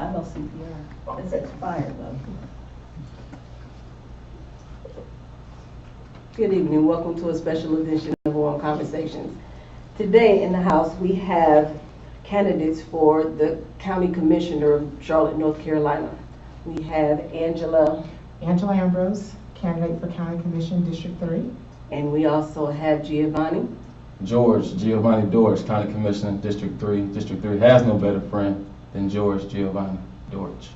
I know CPR. It's expired though. Good evening. Welcome to a special edition of Oral Conversations. Today in the House we have candidates for the County Commissioner of Charlotte, North Carolina. We have Angela Ambrose, candidate for County Commission, District 3. and we also have Giovanni. Giovanni Dorch, County Commissioner, District 3. District 3 has no better friend than George Giovanni Dorch.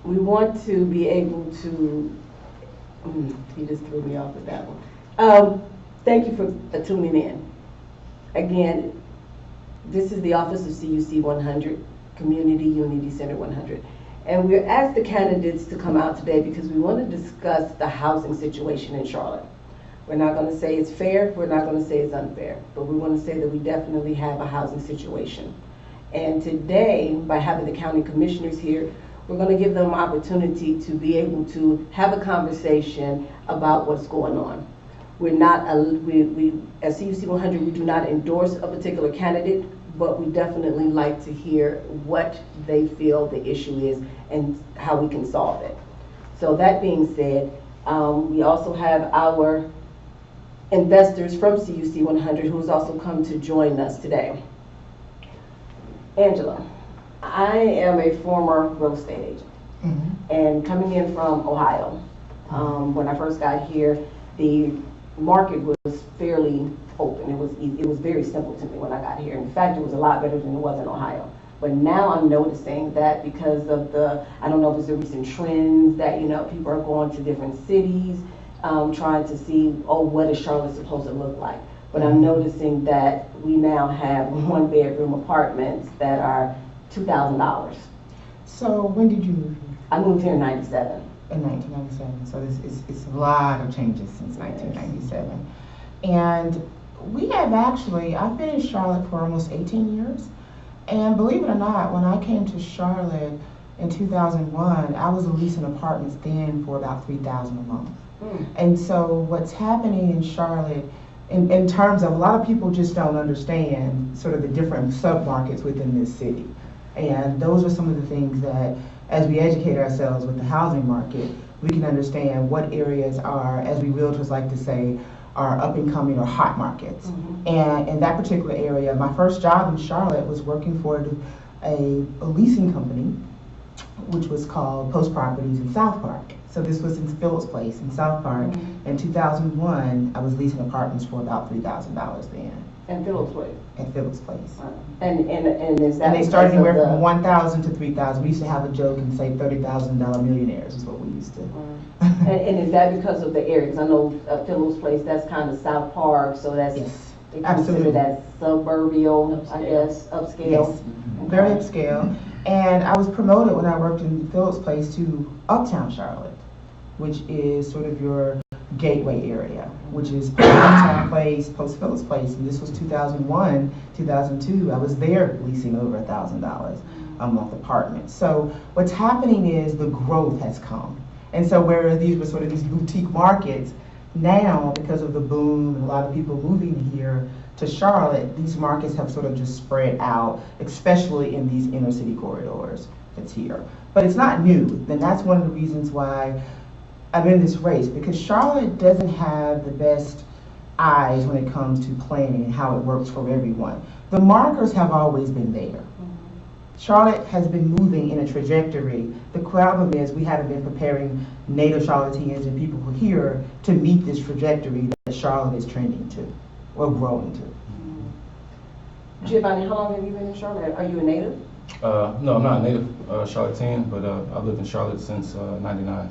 We want to be able to, he just threw me off with that one. Thank you for tuning in. Again, this is the Office of CUC 100, Community Unity Center 100. And we're asked the candidates to come out today because we want to discuss the housing situation in Charlotte. We're not going to say it's fair, we're not going to say it's unfair, but we want to say that we definitely have a housing situation. And today, by having the county commissioners here, we're going to give them an opportunity to be able to have a conversation about what's going on. We're not, as CUC 100, we do not endorse a particular candidate, but we definitely like to hear what they feel the issue is and how we can solve it. So that being said, we also have our investors from CUC 100 who's also come to join us today. Angela, I am a former real estate agent, and coming in from Ohio, when I first got here, the market was fairly open. It was very simple to me when I got here. In fact, it was a lot better than it was in Ohio. But now I'm noticing that because of the, I don't know if it's the recent trends that, people are going to different cities, trying to see, what is Charlotte supposed to look like? But I'm noticing that we now have one-bedroom apartments that are $2,000. So when did you move here? I moved here in '97. In 1997. So it's a lot of changes since 1997. And we have actually, I've been in Charlotte for almost 18 years. And believe it or not, when I came to Charlotte in 2001, I was leasing apartments then for about $3,000 a month. And so what's happening in Charlotte, in terms of, a lot of people just don't understand sort of the different submarkets within this city. And those are some of the things that, as we educate ourselves with the housing market, we can understand what areas are, as we realtors like to say, are up and coming or hot markets. And in that particular area, my first job in Charlotte was working for a leasing company, which was called Post Properties in South Park. So this was in Phillips Place in South Park. In 2001, I was leasing apartments for about $3,000 then. And Phillips Place. At Phillips Place. And is that? And they started anywhere from 1,000 to 3,000. We used to have a joke and say $30,000 millionaires is what we used to. And is that because of the area? Because I know Phillips Place, that's kind of South Park, so that's Absolutely. considered as suburbial, I guess, upscale. Yes, very upscale. And I was promoted when I worked in Phillips Place to Uptown Charlotte, which is sort of your gateway area, which is Uptown Place, post Phillips Place, and this was 2001, 2002. I was there leasing over $1,000 a month apartment. So what's happening is the growth has come. And so whereas these were sort of these boutique markets, now because of the boom and a lot of people moving here to Charlotte, these markets have sort of just spread out, especially in these inner city corridors that's here. But it's not new, and that's one of the reasons why I'm in this race, because Charlotte doesn't have the best eyes when it comes to planning and how it works for everyone. The markers have always been there. Charlotte has been moving in a trajectory. The problem is we haven't been preparing native Charlotteans and people who are here to meet this trajectory that Charlotte is trending to, or growing to. Giovanni, how long have you been in Charlotte? Are you a native? No, I'm not a native Charlottean, but I've lived in Charlotte since '99.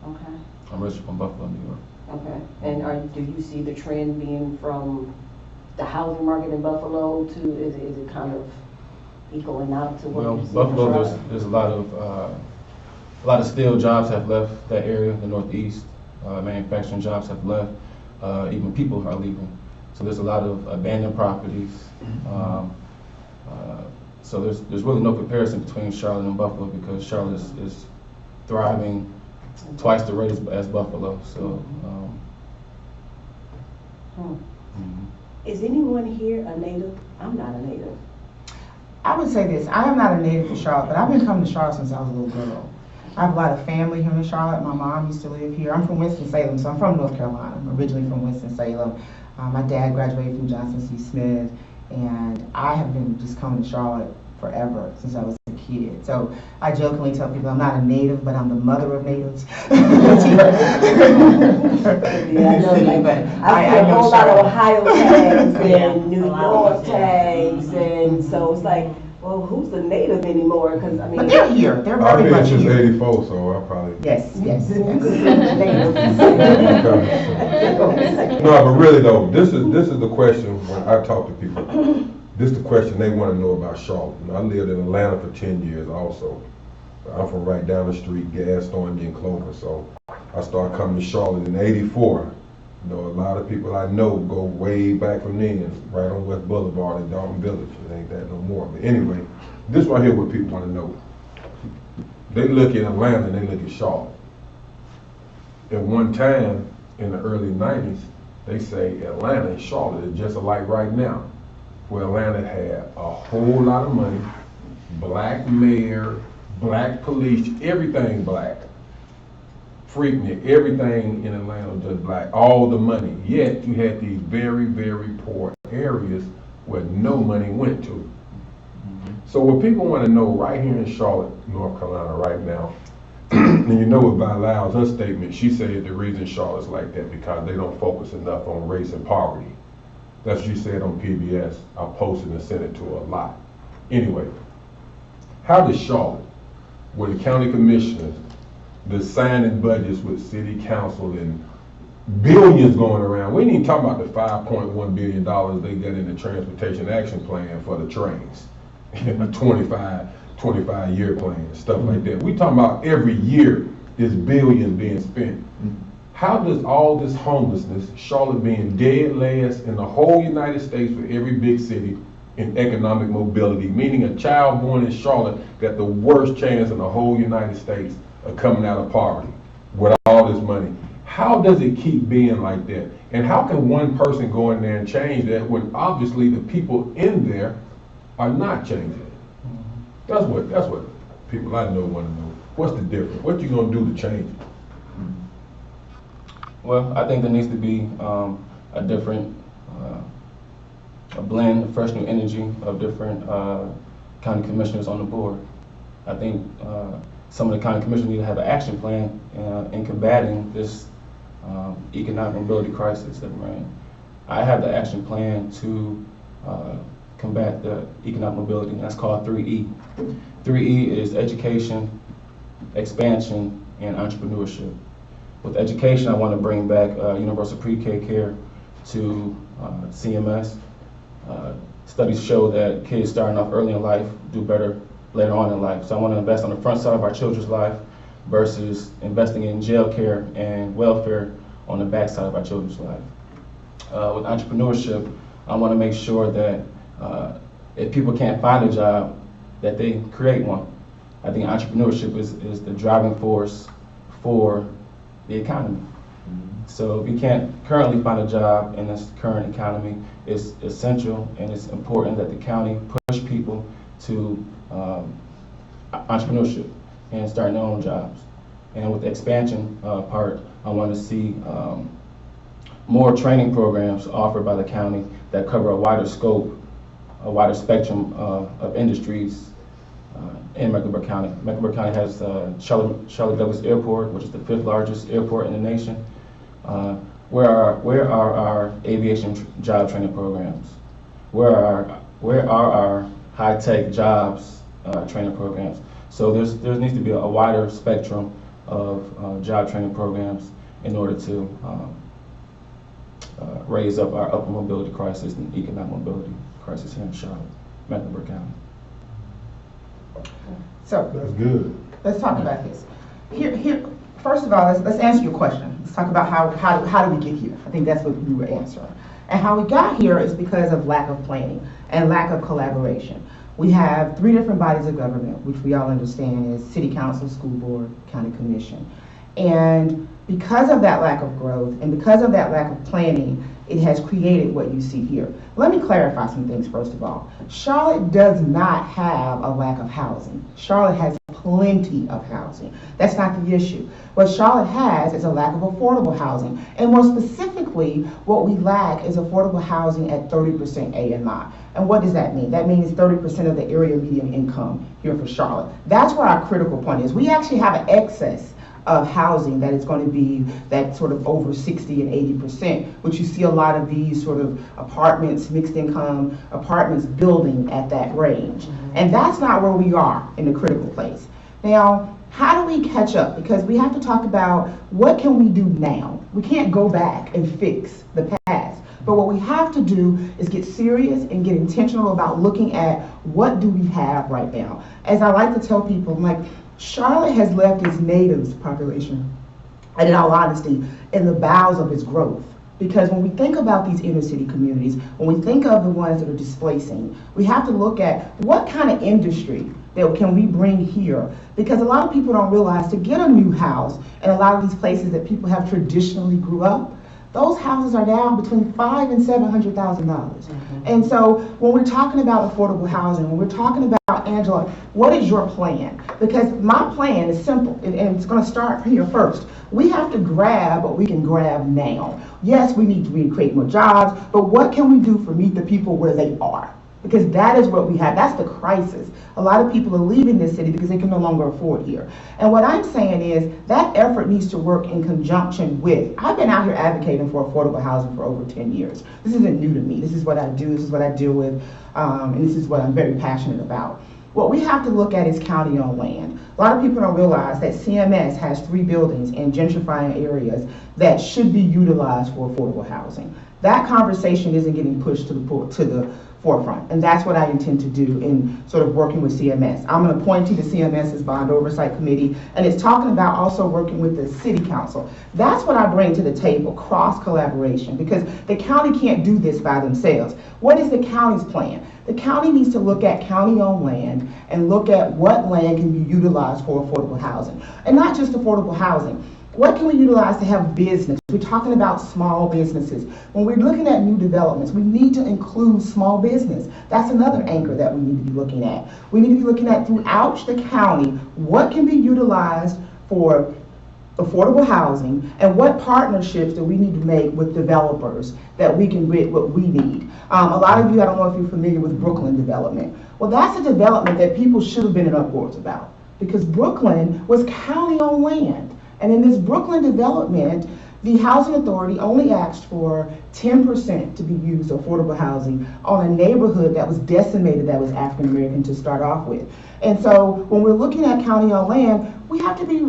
Okay. I'm registered from Buffalo, New York. Okay. And do you see the trend being from the housing market in Buffalo to, is it kind of equaling out to what Well, you see in Buffalo, Charlotte? there's a lot of steel jobs have left that area, the Northeast. Manufacturing jobs have left. Even people are leaving. So there's a lot of abandoned properties. So there's really no comparison between Charlotte and Buffalo, because Charlotte is thriving twice the rate as Buffalo. So. Is anyone here a native? I'm not a native. I would say this, I am not a native of Charlotte, but I've been coming to Charlotte since I was a little girl. I have a lot of family here in Charlotte. My mom used to live here. I'm from Winston-Salem, so I'm from North Carolina. I'm originally from Winston-Salem. My dad graduated from Johnson C. Smith, and I have been just coming to Charlotte forever since I was a kid. So I jokingly tell people I'm not a native, but I'm the mother of natives. Yeah, I know, like, I see a whole lot of Ohio tags and New York tags, and so it's like, well, who's the native anymore? Because I mean, But they're here. They're I've very been much since here. '84, so I probably. Yes, yes, yes. No, but really though, this is the question when I talk to people. This is the question they want to know about Charlotte. And I lived in Atlanta for 10 years also. I'm from right down the street, gas station in Clover. So I started coming to Charlotte in '84. You know, a lot of people I know go way back from then, right on West Boulevard in Dalton Village. It ain't that no more. But anyway, this right here what people want to know. They look at Atlanta and they look at Charlotte. At one time in the early 90s, they say Atlanta and Charlotte is just alike right now. Where Atlanta had a whole lot of money, black mayor, black police, everything black. Freaknik, everything in Atlanta was just black, all the money. Yet you had these very, very poor areas where no money went to. So what people want to know right here in Charlotte, North Carolina right now, and you know what Vi Lyles, her statement, she said the reason Charlotte's like that because they don't focus enough on race and poverty. That's what she said on PBS. I posted and sent it to her a lot. Anyway, how does Charlotte, where the county commissioners, the signing budgets with city council and billions going around, we ain't even talking about the $5.1 billion they got in the transportation action plan for the trains, a 25-year plan, stuff like that. We talking about every year there's billions being spent. How does all this homelessness, Charlotte being dead last in the whole United States for every big city in economic mobility, meaning a child born in Charlotte got the worst chance in the whole United States of coming out of poverty with all this money. How does it keep being like that? And how can one person go in there and change that when obviously the people in there are not changing it? That's what people I know want to know. What's the difference? What you gonna do to change it? Well, I think there needs to be a different, a blend, a fresh new energy of different county commissioners on the board. I think some of the county commissioners need to have an action plan in combating this economic mobility crisis that we're in. I have the action plan to combat the economic mobility, and that's called 3E. 3E is education, expansion, and entrepreneurship. With education, I want to bring back universal pre-K care to CMS. Studies show that kids starting off early in life do better later on in life. So I want to invest on the front side of our children's life versus investing in jail care and welfare on the back side of our children's life. With entrepreneurship, I want to make sure that if people can't find a job, that they create one. I think entrepreneurship is the driving force for the economy. So if you can't currently find a job in this current economy, it's essential and it's important that the county push people to entrepreneurship and starting their own jobs. And with the expansion part, I want to see more training programs offered by the county that cover a wider scope, a wider spectrum of industries in Mecklenburg County. Mecklenburg County has Charlotte Douglas Airport, which is the 5th largest airport in the nation. Where are our aviation job training programs? Where are our high-tech jobs training programs? So there needs to be a wider spectrum of job training programs in order to raise up our upper mobility crisis and economic mobility crisis here in Charlotte, Mecklenburg County. So That's good. let's talk about this. Here. First of all, let's answer your question. Let's talk about how do we get here? I think that's what you were answering. And how we got here is because of lack of planning and lack of collaboration. We have 3 different bodies of government, which we all understand is city council, school board, county commission. And because of that lack of growth and because of that lack of planning, it has created what you see here. Let me clarify some things first of all. Charlotte does not have a lack of housing. Charlotte has plenty of housing. That's not the issue. What Charlotte has is a lack of affordable housing. And more specifically, what we lack is affordable housing at 30% AMI. And what does that mean? That means 30% of the area median income here for Charlotte. That's where our critical point is. We actually have an excess of housing that is going to be that sort of over 60 and 80%, which you see a lot of these sort of apartments, mixed income apartments building at that range. And that's not where we are in the critical place. Now, how do we catch up? Because we have to talk about what can we do now? We can't go back and fix the past. But what we have to do is get serious and get intentional about looking at what do we have right now. As I like to tell people, I'm like, Charlotte has left its natives population, and in all honesty, in the bowels of its growth. Because when we think about these inner city communities, when we think of the ones that are displacing, we have to look at what kind of industry that can we bring here. Because a lot of people don't realize to get a new house in a lot of these places that people have traditionally grew up, those houses are down between $500,000 and $700,000. And so when we're talking about affordable housing, when we're talking about, Angela, what is your plan? Because my plan is simple, and it's going to start here first. We have to grab what we can grab now. Yes, we need to create more jobs, but what can we do for meet the people where they are? Because that is what we have. That's the crisis. A lot of people are leaving this city because they can no longer afford here. And what I'm saying is that effort needs to work in conjunction with, I've been out here advocating for affordable housing for over 10 years. This isn't new to me. This is what I do. This is what I deal with. And this is what I'm very passionate about. What we have to look at is county-owned land. A lot of people don't realize that CMS has 3 buildings in gentrifying areas that should be utilized for affordable housing. That conversation isn't getting pushed to the forefront, and that's what I intend to do in sort of working with CMS. I'm an appointee to CMS's Bond Oversight Committee, and it's talking about also working with the City Council. That's what I bring to the table, cross-collaboration, because the county can't do this by themselves. What is the county's plan? The county needs to look at county-owned land and look at what land can be utilized for affordable housing. And not just affordable housing. What can we utilize to have business? We're talking about small businesses. When we're looking at new developments, we need to include small business. That's another anchor that we need to be looking at. We need to be looking at throughout the county, what can be utilized for affordable housing, and what partnerships do we need to make with developers that we can get what we need. A lot of you, I don't know if you're familiar with Brooklyn development. Well, that's a development that people should have been in uproars about, because Brooklyn was county-owned land. And in this Brooklyn development, the Housing Authority only asked for 10% to be used affordable housing on a neighborhood that was decimated, that was African American to start off with. And so when we're looking at county-owned land, we have to be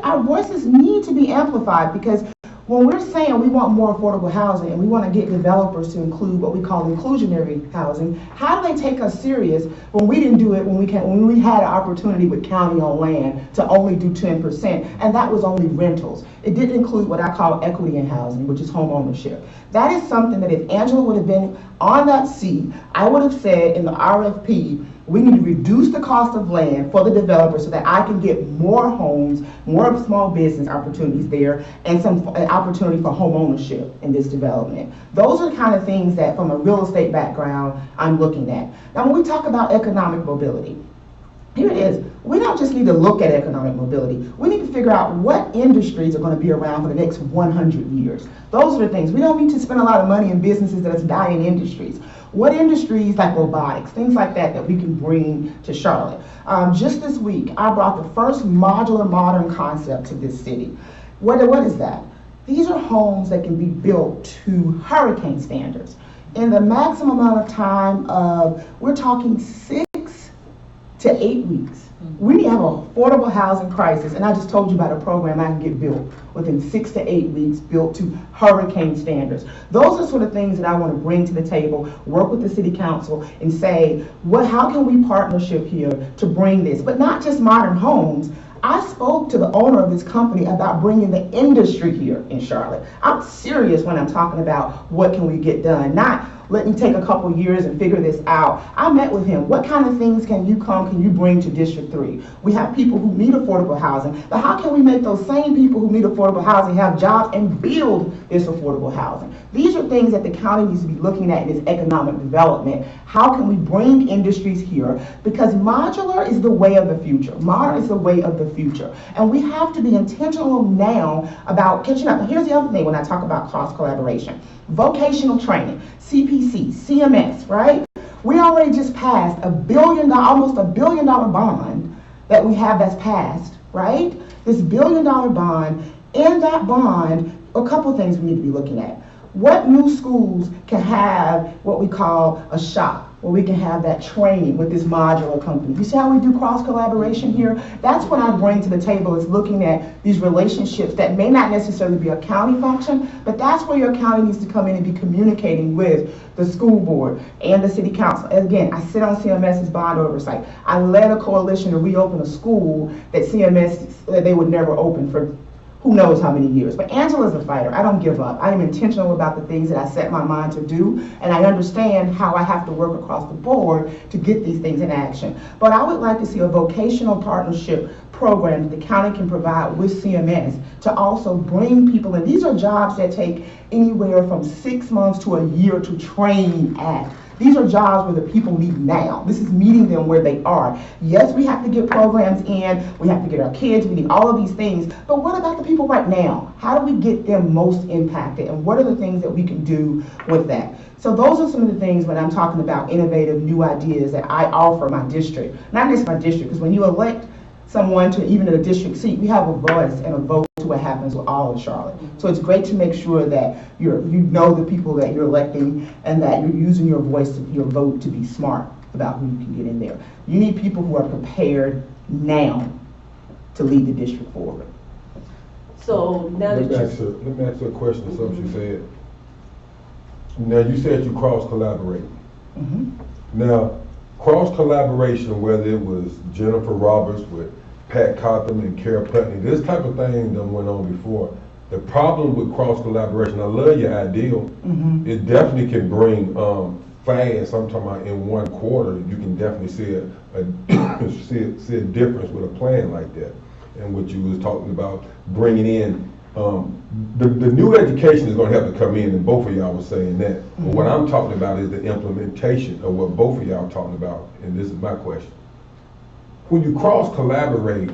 our voices need to be amplified, because when we're saying we want more affordable housing and we want to get developers to include what we call inclusionary housing, how do they take us serious when we didn't do it when we had an opportunity with county-owned land to only do 10%, and that was only rentals. It didn't include what I call equity in housing, which is home ownership. That is something that if Angela would have been on that seat, I would have said in the RFP, we need to reduce the cost of land for the developer so that I can get more homes, more small business opportunities there, and some opportunity for home ownership in this development. Those are the kind of things that from a real estate background I'm looking at. Now when we talk about economic mobility, here it is. We don't just need to look at economic mobility. We need to figure out what industries are going to be around for the next 100 years. Those are the things. We don't need to spend a lot of money in businesses that's dying industries. What industries like robotics, things like that we can bring to Charlotte. Just this week, I brought the first modular modern concept to this city. What is that? These are homes that can be built to hurricane standards. In the maximum amount of time of, we're talking 6 to 8 weeks. We need to have an affordable housing crisis, and I just told you about a program I can get built within 6 to 8 weeks, built to hurricane standards. Those are sort of things that I want to bring to the table, work with the city council, and say, how can we partnership here to bring this? But not just modern homes. I spoke to the owner of this company about bringing the industry here in Charlotte. I'm serious when I'm talking about what can we get done, not let me take a couple years and figure this out. I met with him. What kind of things can you bring to District 3? We have people who need affordable housing, but how can we make those same people who need affordable housing have jobs and build this affordable housing? These are things that the county needs to be looking at in its economic development. How can we bring industries here? Because modular is the way of the future. Modern is the way of the future. And we have to be intentional now about catching up. Now, here's the other thing when I talk about cross collaboration. Vocational training, CPC, CMS, right? We already just passed almost $1 billion bond that we have that's passed, right? This $1 billion bond, in that bond, a couple things we need to be looking at. What new schools can have what we call a shop, where we can have that training with this modular company? You see how we do cross collaboration here? That's what I bring to the table, is looking at these relationships that may not necessarily be a county function, but that's where your county needs to come in and be communicating with the school board and the city council. Again, I sit on CMS's bond oversight. I led a coalition to reopen a school that CMS said they would never open for who knows how many years. But Angela's a fighter. I don't give up. I am intentional about the things that I set my mind to do, and I understand how I have to work across the board to get these things in action. But I would like to see a vocational partnership program that the county can provide with CMS to also bring people in. These are jobs that take anywhere from 6 months to a year to train at. These are jobs where the people need now. This is meeting them where they are. Yes, we have to get programs in, we have to get our kids, we need all of these things, but what about the people right now? How do we get them most impacted, and what are the things that we can do with that? So those are some of the things when I'm talking about innovative new ideas that I offer my district. Not just my district, because when you elect someone to even a district seat, we have a voice and a vote to what happens with all of Charlotte. So it's great to make sure that you know the people that you're electing, and that you're using your voice, your vote, to be smart about who you can get in there. You need people who are prepared now to lead the district forward. So now that Let me ask you a question of something you said. Now, you said you cross-collaborate. Now, cross-collaboration, whether it was Jennifer Roberts with Pat Cotham and Kara Putney, this type of thing that went on before. The problem with cross-collaboration, I love your ideal. It definitely can bring fast. I'm talking about in 1 quarter, you can definitely see a difference with a plan like that. And what you was talking about, bringing in the new education is going to have to come in, and both of y'all were saying that. But what I'm talking about is the implementation of what both of y'all are talking about, and this is my question. When you cross-collaborate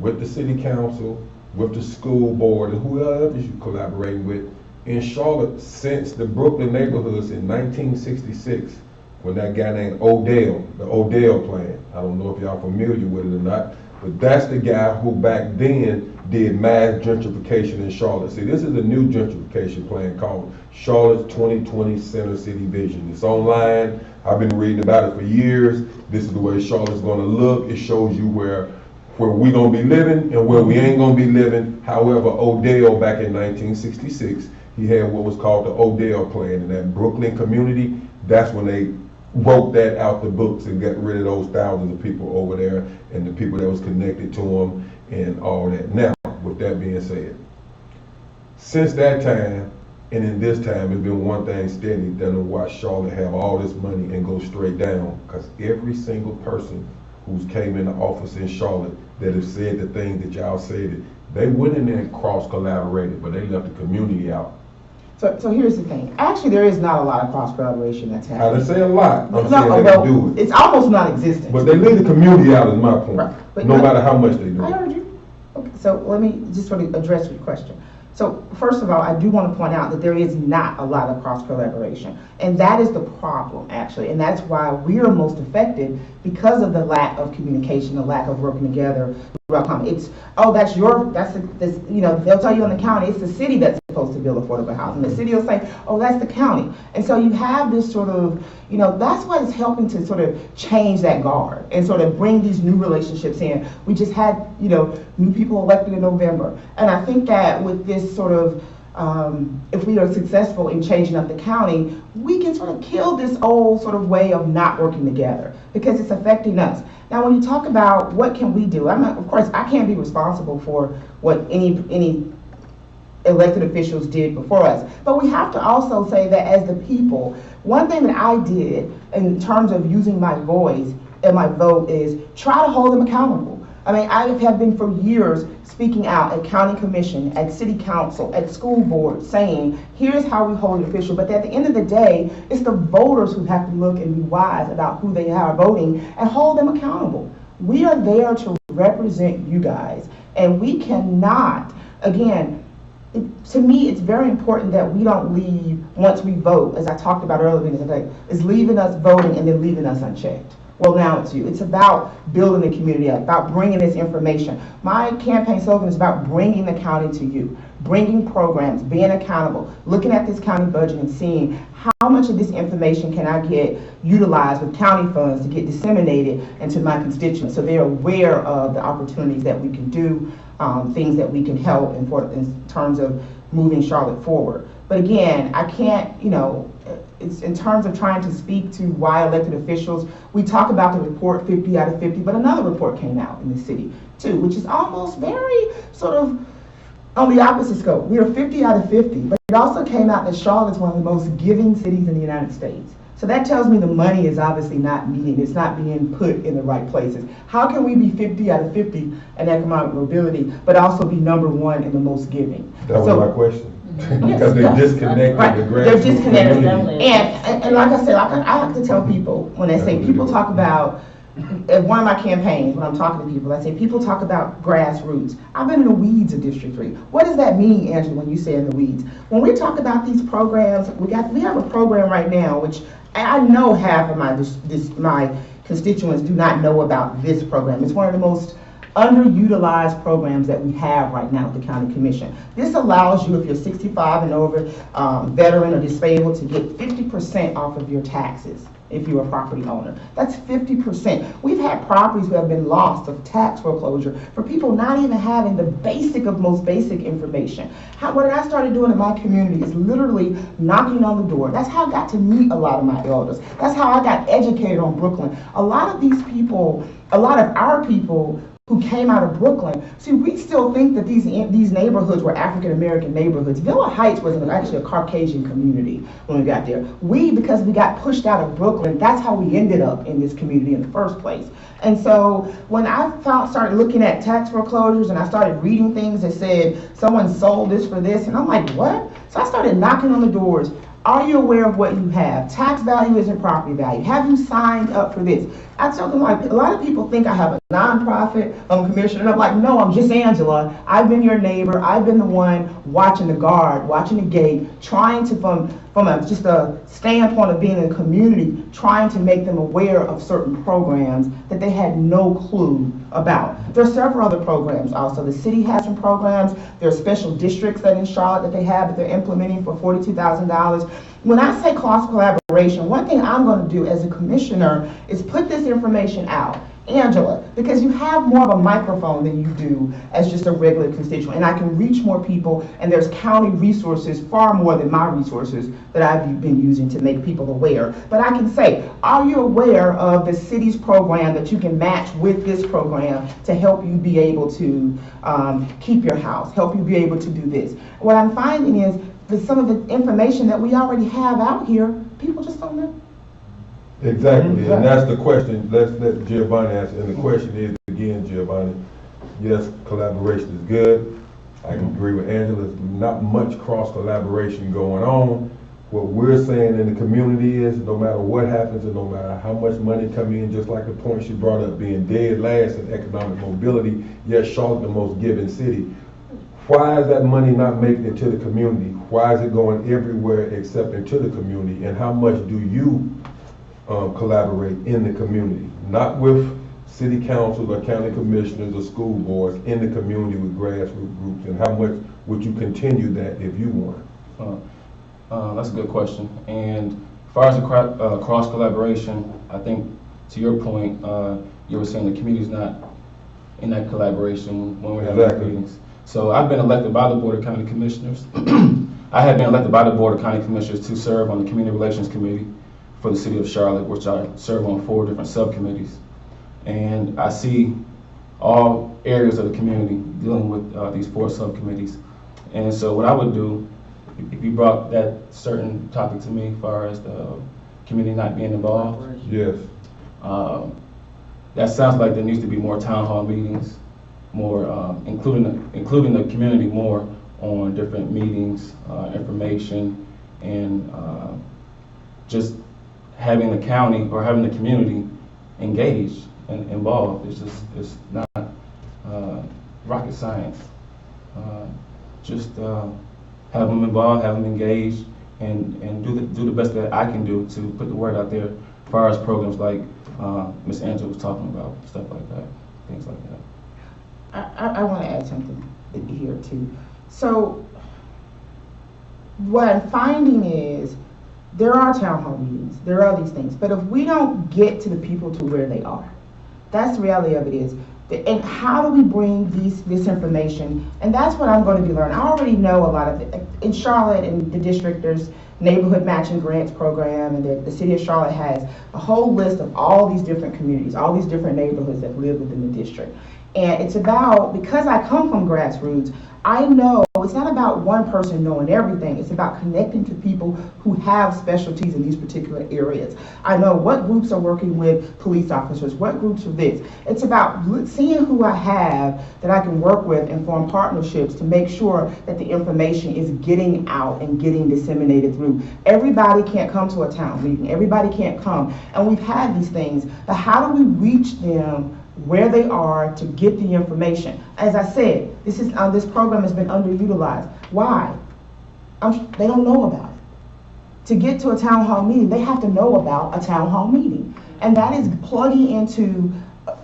with the city council, with the school board, and whoever you collaborate with, in Charlotte, since the Brooklyn neighborhoods in 1966, when that guy named Odell, the Odell plan, I don't know if y'all familiar with it or not, but that's the guy who back then did mass gentrification in Charlotte. See, this is a new gentrification plan called Charlotte's 2020 Center City Vision. It's online. I've been reading about it for years. This is the way Charlotte's gonna look. It shows you where we gonna be living and where we ain't gonna be living. However, Odell back in 1966, he had what was called the Odell plan in that Brooklyn community. That's when they wrote that out the books and got rid of those thousands of people over there and the people that was connected to them and all that. Now, with that being said, since that time and in this time, it's been one thing steady, than to watch Charlotte have all this money and go straight down, because every single person who's came into office in Charlotte that has said the things that y'all said, they went in there and cross-collaborated, but they left the community out. So here's the thing. Actually, there is not a lot of cross-collaboration that's happening. I didn't say a lot. I'm saying they do it. It's almost non-existent. But they leave the community out, is my point. Right. No matter how much they do. I heard you. Okay, so let me just sort of address your question. So first of all, I do want to point out that there is not a lot of cross-collaboration. And that is the problem, actually. And that's why we are most affected, because of the lack of communication, the lack of working together. It's, oh, that's this, you know, they'll tell you in the county, it's the city that's supposed to build affordable housing. The city will say, oh, that's the county. And so you have this sort of, you know, that's what is helping to sort of change that guard and sort of bring these new relationships in. We just had, you know, new people elected in November. And I think that with this sort of, if we are successful in changing up the county, we can sort of kill this old sort of way of not working together, because it's affecting us. Now, when you talk about what can we do, of course, I can't be responsible for what any elected officials did before us. But we have to also say that as the people, one thing that I did in terms of using my voice and my vote is try to hold them accountable. I mean, I have been for years speaking out at county commission, at city council, at school board, saying, here's how we hold an official. But at the end of the day, it's the voters who have to look and be wise about who they are voting and hold them accountable. We are there to represent you guys, and we cannot, again, to me, it's very important that we don't leave once we vote, as I talked about earlier in the day, is leaving us voting and then leaving us unchecked. Well, now it's you. It's about building the community up, about bringing this information. My campaign slogan is about bringing the county to you, bringing programs, being accountable, looking at this county budget and seeing how much of this information can I get utilized with county funds to get disseminated into my constituents so they're aware of the opportunities that we can do, things that we can help in terms of moving Charlotte forward. But again, I can't, it's in terms of trying to speak to why elected officials, we talk about the report 50 out of 50, but another report came out in the city too, which is almost very sort of on the opposite scope. We are 50 out of 50, but it also came out that Charlotte is one of the most giving cities in the United States. So that tells me the money is obviously not meeting, it's not being put in the right places. How can we be 50 out of 50 in economic mobility, but also be #1 in the most giving? That was my question. Because they disconnected Right. the grassroots They're disconnected. community. And like I said, I like to tell people, when I say people talk about, at one of my campaigns, when I'm talking to people, I say people talk about grassroots. I've been in the weeds of District 3. What does that mean, Angela, when you say in the weeds? When we talk about these programs, we have a program right now, which I know half of my constituents do not know about this program. It's one of the most underutilized programs that we have right now at the County Commission. This allows you, if you're 65 and over, veteran or disabled, to get 50% off of your taxes if you're a property owner. That's 50%. We've had properties who have been lost of tax foreclosure for people not even having the basic of most basic information. What I started doing in my community is literally knocking on the door. That's how I got to meet a lot of my elders. That's how I got educated on Brooklyn. A lot of these people, a lot of our people who came out of Brooklyn. See, we still think that these neighborhoods were African-American neighborhoods. Villa Heights was actually a Caucasian community when we got there. Because we got pushed out of Brooklyn, that's how we ended up in this community in the first place. And so when I started looking at tax foreclosures and I started reading things that said someone sold this for this, and I'm like, what? So I started knocking on the doors. Are you aware of what you have? Tax value isn't property value. Have you signed up for this? I tell them, like, a lot of people think I have a nonprofit commission, and I'm like, no, I'm just Angela. I've been your neighbor. I've been the one watching the guard, watching the gate, trying to, from just a standpoint of being in the community, trying to make them aware of certain programs that they had no clue about. There are several other programs also. The city has some programs. There are special districts that in Charlotte that they have that they're implementing for $42,000. When I say cross collaboration, one thing I'm going to do as a commissioner is put this information out. Angela, because you have more of a microphone than you do as just a regular constituent, and I can reach more people, and there's county resources far more than my resources that I've been using to make people aware. But I can say, are you aware of the city's program that you can match with this program to help you be able to keep your house, help you be able to do this? What I'm finding is that some of the information that we already have out here, people just don't know. Exactly, and that's the question. Let's let Giovanni answer. And the question is, again, Giovanni, yes, collaboration is good. I can agree with Angela. There's not much cross collaboration going on. What we're saying in the community is, no matter what happens and no matter how much money come in, just like the point she brought up, being dead last in economic mobility, yes, Charlotte the most giving city. Why is that money not making it to the community? Why is it going everywhere except into the community? And how much do you collaborate in the community, not with city councils or county commissioners or school boards, in the community with grassroots groups, and how much would you continue that if you want? That's a good question. And as far as the cross collaboration, I think to your point, you were saying the community's not in that collaboration when we're having meetings. So I've been elected by the Board of County Commissioners. I have been elected by the Board of County Commissioners to serve on the Community Relations Committee for the City of Charlotte, which I serve on 4 different subcommittees. And I see all areas of the community dealing with these 4 subcommittees. And so what I would do, if you brought that certain topic to me as far as the community not being involved, Yes. that sounds like there needs to be more town hall meetings, more including the community more on different meetings, information, and just having the county or having the community engaged and involved. It's not rocket science. Just have them involved, have them engaged, and do the best that I can do to put the word out there as far as programs like Ms. Angela was talking about, stuff like that, things like that. I want to add something here too. So what I'm finding is there are town hall meetings, there are these things, but if we don't get to the people to where they are, that's the reality of it is. And how do we bring this information? And that's what I'm going to be learning. I already know a lot of it. In Charlotte, in the district, there's neighborhood matching grants program, and the city of Charlotte has a whole list of all these different communities, all these different neighborhoods that live within the district. And it's about, because I come from grassroots, I know it's not about one person knowing everything. It's about connecting to people who have specialties in these particular areas. I know what groups are working with police officers, what groups are this. It's about seeing who I have that I can work with and form partnerships to make sure that the information is getting out and getting disseminated through. Everybody can't come to a town meeting. Everybody can't come. And we've had these things, but how do we reach them where they are to get the information? As I said, this program has been underutilized. Why? They don't know about it. To get to a town hall meeting, they have to know about a town hall meeting. And that is plugging into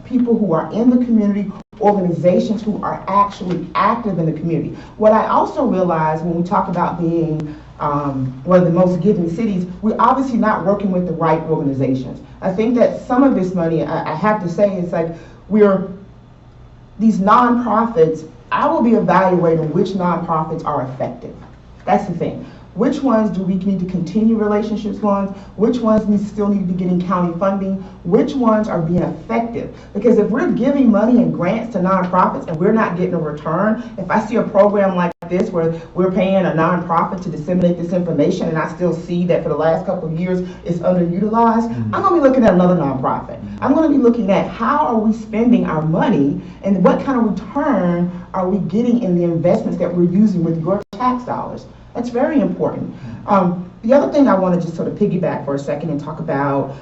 people who are in the community, organizations who are actually active in the community. What I also realize when we talk about being one of the most giving cities, we're obviously not working with the right organizations. I think that some of this money, I have to say, it's like these nonprofits, I will be evaluating which nonprofits are effective. That's the thing. Which ones do we need to continue relationships on? Which ones still need to be getting county funding? Which ones are being effective? Because if we're giving money and grants to nonprofits and we're not getting a return, if I see a program like this where we're paying a nonprofit to disseminate this information and I still see that for the last couple of years it's underutilized, I'm going to be looking at another nonprofit. I'm going to be looking at how are we spending our money and what kind of return are we getting in the investments that we're using with your tax dollars. That's very important. The other thing I want to just sort of piggyback for a second and talk about,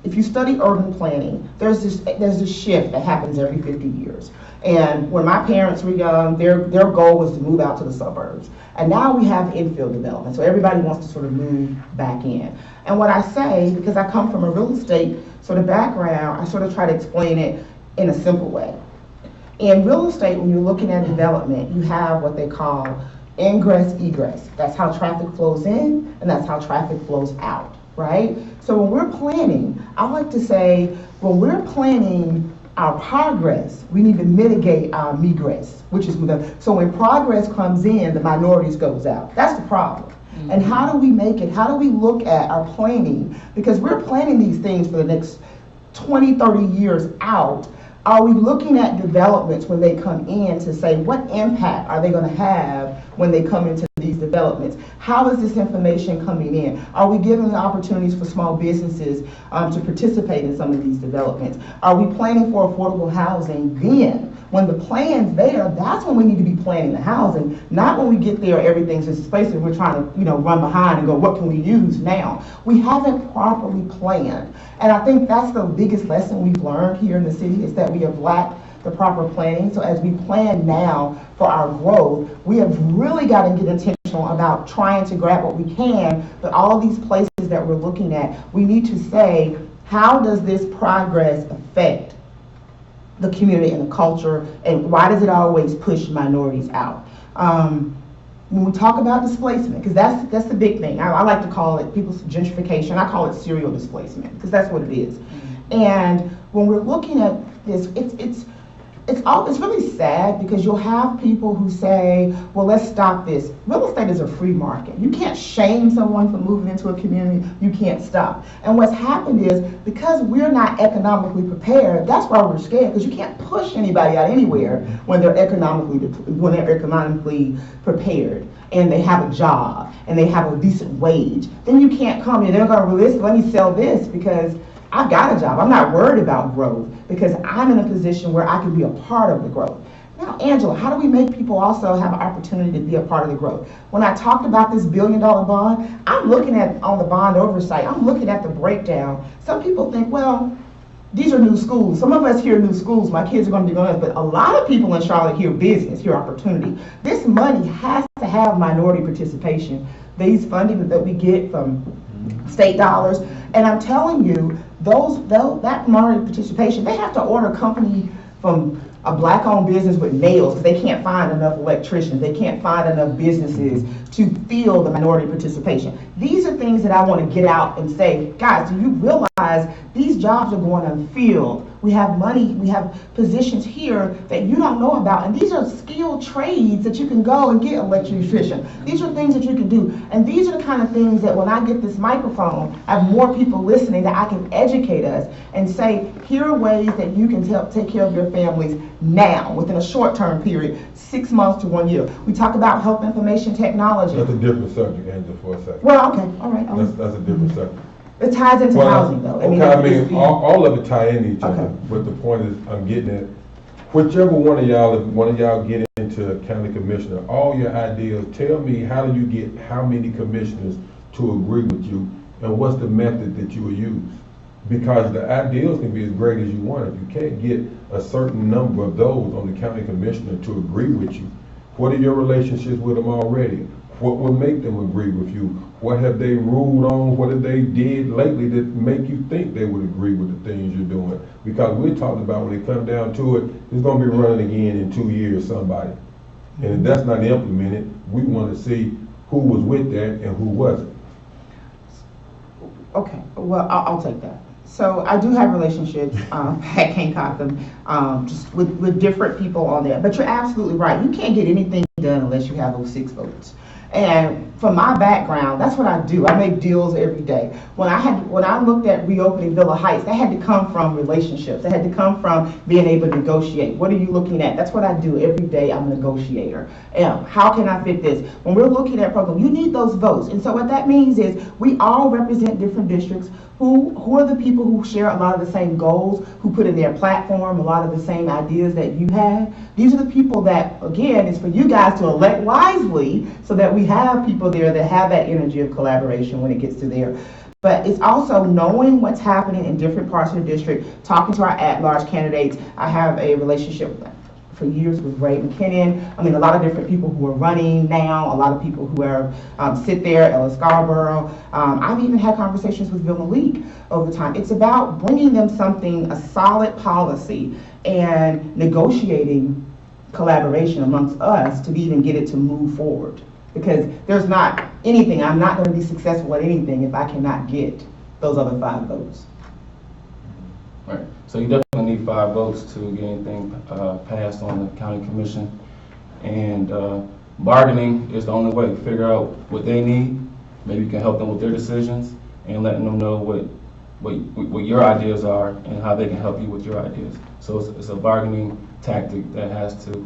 if you study urban planning, there's this shift that happens every 50 years. And when my parents were young, their goal was to move out to the suburbs. And now we have infill development, so everybody wants to sort of move back in. And what I say, because I come from a real estate sort of background, I sort of try to explain it in a simple way. In real estate, when you're looking at development, you have what they call ingress, egress. That's how traffic flows in, and that's how traffic flows out, right? So when we're planning, I like to say, when we're planning our progress, we need to mitigate our migress, which is so when progress comes in, the minorities goes out. That's the problem. Mm-hmm. And how do we make it? How do we look at our planning? Because we're planning these things for the next 20, 30 years out. Are we looking at developments when they come in to say what impact are they going to have when they come into these developments? How is this information coming in? Are we giving the opportunities for small businesses to participate in some of these developments? Are we planning for affordable housing then? When the plan's there, that's when we need to be planning the housing, not when we get there, everything's in space and we're trying to, run behind and go, what can we use now? We haven't properly planned. And I think that's the biggest lesson we've learned here in the city is that we have lacked the proper planning. So as we plan now for our growth, we have really got to get intentional about trying to grab what we can, but all these places that we're looking at, we need to say, how does this progress affect the community and the culture, and why does it always push minorities out? When we talk about displacement, because that's the big thing. I like to call it people's gentrification. I call it serial displacement, because that's what it is. Mm-hmm. And when we're looking at this, it's really sad because you'll have people who say, well, let's stop this. Real estate is a free market. You can't shame someone for moving into a community. You can't stop. And what's happened is because we're not economically prepared, that's why we're scared, because you can't push anybody out anywhere when they're economically prepared and they have a job and they have a decent wage. Then you can't come and they're going to listen, let me sell this because I've got a job. I'm not worried about growth because I'm in a position where I can be a part of the growth. Now, Angela, how do we make people also have an opportunity to be a part of the growth? When I talked about this $1 billion bond, I'm looking at, on the bond oversight, I'm looking at the breakdown. Some people think, well, these are new schools. Some of us hear new schools, my kids are going to be going, but a lot of people in Charlotte hear business, hear opportunity. This money has to have minority participation. These funding that we get from state dollars, and I'm telling you, that minority participation, they have to order a company from a black-owned business with nails because they can't find enough electricians, they can't find enough businesses to fill the minority participation. These are things that I want to get out and say, guys, do you realize these jobs are going unfilled? We have money, we have positions here that you don't know about, and these are skilled trades that you can go and get electrician. These are things that you can do, and these are the kind of things that when I get this microphone, I have more people listening that I can educate us and say, here are ways that you can help take care of your families now, within a short-term period, 6 months to 1 year. We talk about health information technology. That's a different subject, Angela, for a second. Well, okay, all right. That's a different subject. It ties into housing, though. All of it tie into each other. Okay. But the point is, I'm getting at, whichever one of y'all, if one of y'all get into county commissioner, all your ideas, tell me how do you get how many commissioners to agree with you, and what's the method that you will use? Because the ideals can be as great as you want. If you can't get a certain number of those on the county commissioner to agree with you, what are your relationships with them already? What would make them agree with you? What have they ruled on? What have they did lately that make you think they would agree with the things you're doing? Because we're talking about when it comes down to it, it's going to be running again in 2 years, somebody. And if that's not implemented, we want to see who was with that and who wasn't. Okay, well, I'll take that. So I do have relationships at King Cotham, just with different people on there. But you're absolutely right. You can't get anything done unless you have those 6 votes. And from my background, that's what I do. I make deals every day. When I looked at reopening Villa Heights, that had to come from relationships. That had to come from being able to negotiate. What are you looking at? That's what I do every day. I'm a negotiator. And how can I fit this? When we're looking at programs, you need those votes. And so what that means is we all represent different districts. Who are the people who share a lot of the same goals, who put in their platform a lot of the same ideas that you have? These are the people that, again, it's for you guys to elect wisely so that we have people there that have that energy of collaboration when it gets to there. But it's also knowing what's happening in different parts of the district, talking to our at-large candidates. I have a relationship for years with Ray McKinnon. I mean, a lot of different people who are running now, a lot of people who are sit there, Ella Scarborough. I've even had conversations with Bill Malik over time. It's about bringing them something, a solid policy, and negotiating collaboration amongst us to even get it to move forward. Because there's not anything, I'm not going to be successful at anything if I cannot get those other 5 votes. Right. So you definitely need 5 votes to get anything passed on the county commission. And bargaining is the only way. Figure out what they need. Maybe you can help them with their decisions and letting them know what your ideas are and how they can help you with your ideas. So it's a bargaining tactic that has to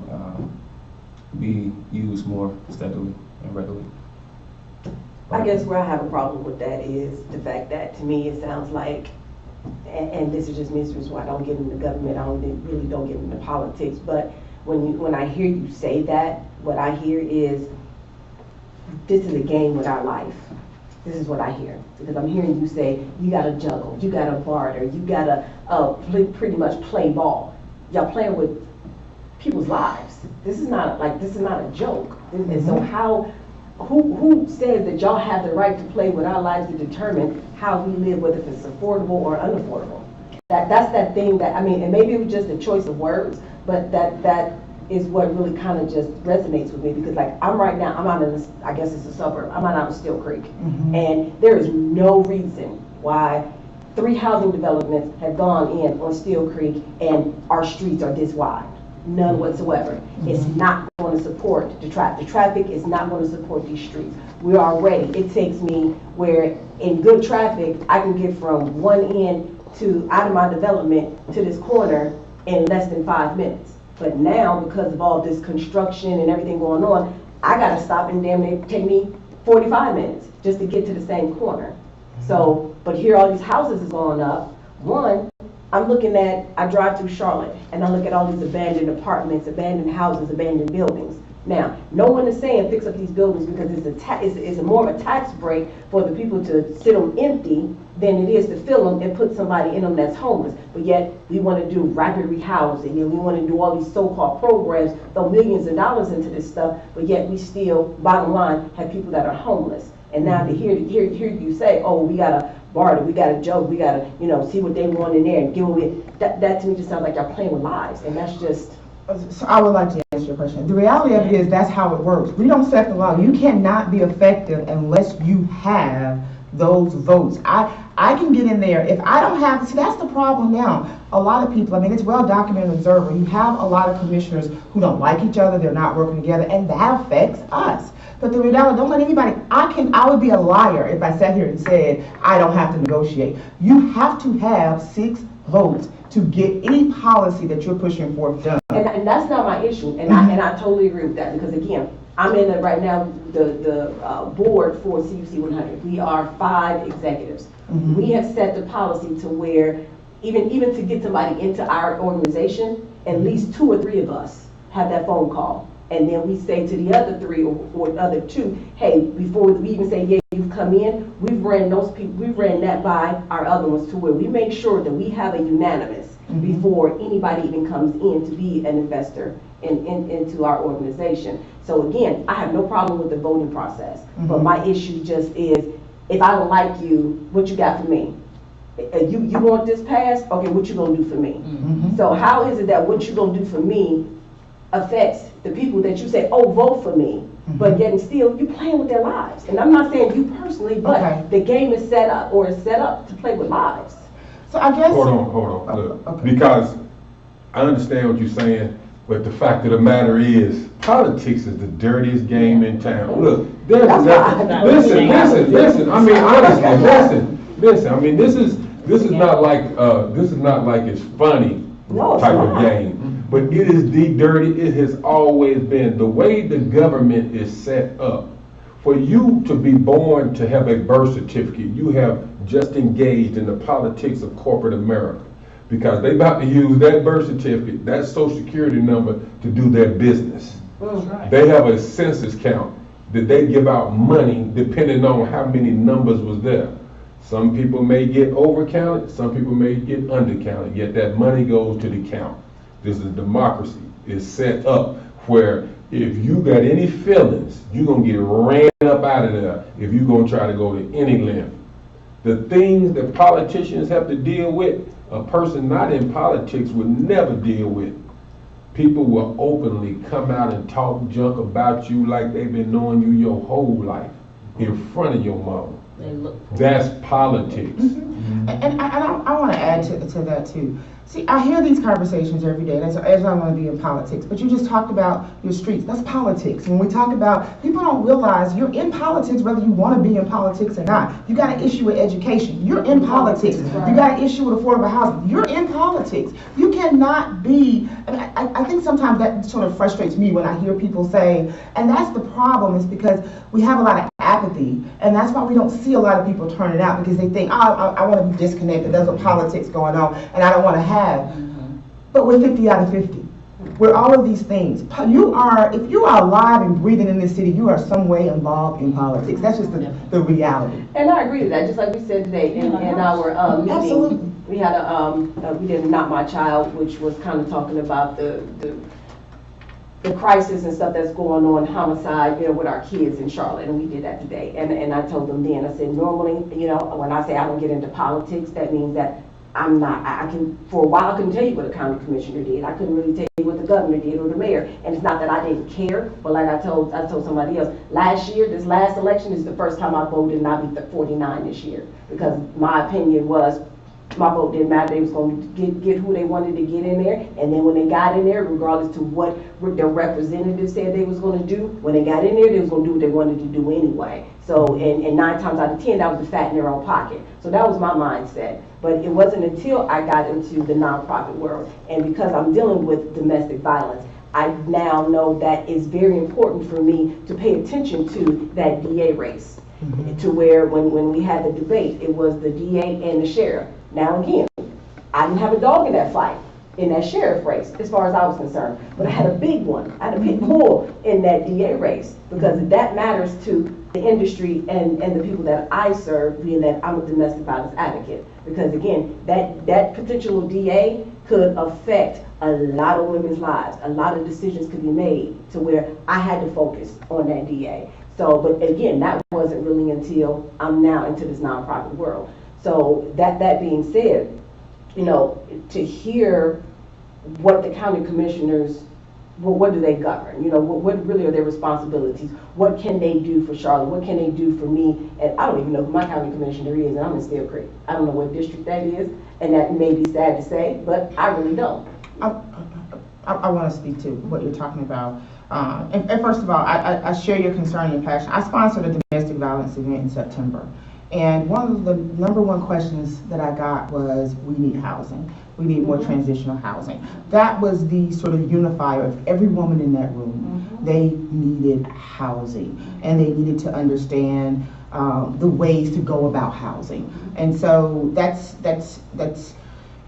be used more steadily and regularly. I guess where I have a problem with that is the fact that, to me, it sounds like, and this is just me, this is why I don't get into government, I really don't get into politics, but when I hear you say that, what I hear is, this is a game with our life. This is what I hear. Because I'm hearing you say, you gotta juggle, you gotta barter, you gotta pretty much play ball. Y'all playing with people's lives. This is not a joke. And so who says that y'all have the right to play with our lives to determine how we live, whether it's affordable or unaffordable? That's that thing that, I mean, and maybe it was just a choice of words, but that is what really kind of just resonates with me, because like I'm out in this, I guess it's a suburb, I'm out in Steel Creek, and there is no reason why 3 housing developments have gone in on Steel Creek and our streets are this wide. none whatsoever. It's not going to support the traffic. The traffic is not going to support these streets. We're already, it takes me where in good traffic, I can get from one end to out of my development to this corner in less than 5 minutes. But now, because of all this construction and everything going on, I gotta stop and damn near take me 45 minutes just to get to the same corner. So, but here all these houses is going up. One, I'm looking at, I drive through Charlotte and I look at all these abandoned apartments, abandoned houses, abandoned buildings. Now, no one is saying fix up these buildings because it's a more of a tax break for the people to sit them empty than it is to fill them and put somebody in them that's homeless. But yet, we want to do rapid rehousing and we want to do all these so-called programs, throw millions of dollars into this stuff, but yet we still, bottom line, have people that are homeless. And now to hear you say, oh, we gotta barter, we gotta joke, we gotta, see what they want in there and give away. That to me just sounds like y'all playing with lives, and that's just. So I would like to answer your question. The reality of it is that's how it works. We don't set the law. You cannot be effective unless you have those votes. I can get in there. If I don't have, see, that's the problem now. A lot of people, it's well documented and observed. You have a lot of commissioners who don't like each other, they're not working together, and that affects us. But the reality, don't let anybody, I would be a liar if I sat here and said, I don't have to negotiate. You have to have 6 votes to get any policy that you're pushing forth done. And that's not my issue, and I totally agree with that, because again, I'm in right now the board for CUC 100. We are 5 executives. We have set the policy to where even to get somebody into our organization, at least 2 or 3 of us have that phone call. And then we say to the other 3 or the other 2, hey, before we even say, yeah, you've come in, we've ran that by our other ones to where we make sure that we have a unanimous before anybody even comes in to be an investor into our organization. So again, I have no problem with the voting process, but my issue just is, if I don't like you, what you got for me? You want this passed? Okay, what you gonna do for me? So how is it that what you gonna do for me affects the people that you say, oh, vote for me, but getting still, you playing with their lives. And I'm not saying you personally, but the game is set up to play with lives. So I guess. Hold on. Look, because I understand what you're saying, but the fact of the matter is, politics is the dirtiest game in town. Look, there's nothing. Listen. I mean, honestly, listen. I mean, this is not like it's funny type of game, but it is the dirty. It has always been the way the government is set up. For you to be born to have a birth certificate, you have just engaged in the politics of corporate America, because they about to use that birth certificate, that social security number, to do their business. Right. They have a census count that they give out money depending on how many numbers was there. Some people may get overcounted, some people may get undercounted, yet that money goes to the count. This is democracy. It's set up where if you got any feelings, you're going to get ran up out of there if you're going to try to go to any length. The things that politicians have to deal with, a person not in politics would never deal with. People will openly come out and talk junk about you like they've been knowing you your whole life in front of your mama. That's politics. And I want to add to that too. See, I hear these conversations every day, as I want to be in politics, but you just talked about your streets. That's politics. When we talk about, people don't realize you're in politics whether you want to be in politics or not. You got an issue with education. You're in politics. Right. You got an issue with affordable housing. You're in politics. You cannot be, I think sometimes that sort of frustrates me when I hear people say, and that's the problem, is because we have a lot of apathy, and that's why we don't see a lot of people turning out, because they think, I want to be disconnected. There's a politics going on, and I don't want to have. But we're 50 out of 50. We're all of these things. If you are alive and breathing in this city, you are some way involved in politics. That's just the reality. And I agree with that. Just like we said today in our meeting, absolutely. We had we did Not My Child, which was kind of talking about the crisis and stuff that's going on, homicide, with our kids in Charlotte, and we did that today. And I told them then, I said, normally, when I say I don't get into politics, that means that I'm not, for a while I couldn't tell you what a county commissioner did. I couldn't really tell you what the governor did or the mayor. And it's not that I didn't care, but like I told somebody else, this last election is the first time I voted, and I'll be 49 this year. Because my opinion was, my vote didn't matter. They was going to get who they wanted to get in there, and then when they got in there, regardless to what their representatives said they was going to do, when they got in there, they was going to do what they wanted to do anyway. So, and 9 times out of 10, that was the fat in their own pocket. So that was my mindset. But it wasn't until I got into the nonprofit world, and because I'm dealing with domestic violence, I now know that it's very important for me to pay attention to that DA race. To where when we had the debate, it was the DA and the sheriff. Now again, I didn't have a dog in that fight, in that sheriff race, as far as I was concerned. But I had a big one. I had a pit bull in that DA race, because that matters to the industry and the people that I serve, being that I'm a domestic violence advocate. Because again, that potential DA could affect a lot of women's lives. A lot of decisions could be made to where I had to focus on that DA. So, but again, that wasn't really until I'm now into this nonprofit world. So that being said, you know, to hear what the county commissioners, what do they govern? You know, what really are their responsibilities? What can they do for Charlotte? What can they do for me? And I don't even know who my county commissioner is, and I'm in Steel Creek. I don't know what district that is, and that may be sad to say, but I really don't. I want to speak to what you're talking about. And first of all, I share your concern and passion. I sponsored a domestic violence event in September. And one of the number one questions that I got was, we need housing. We need more transitional housing. That was the sort of unifier of every woman in that room. They needed housing, and they needed to understand the ways to go about housing. And so that's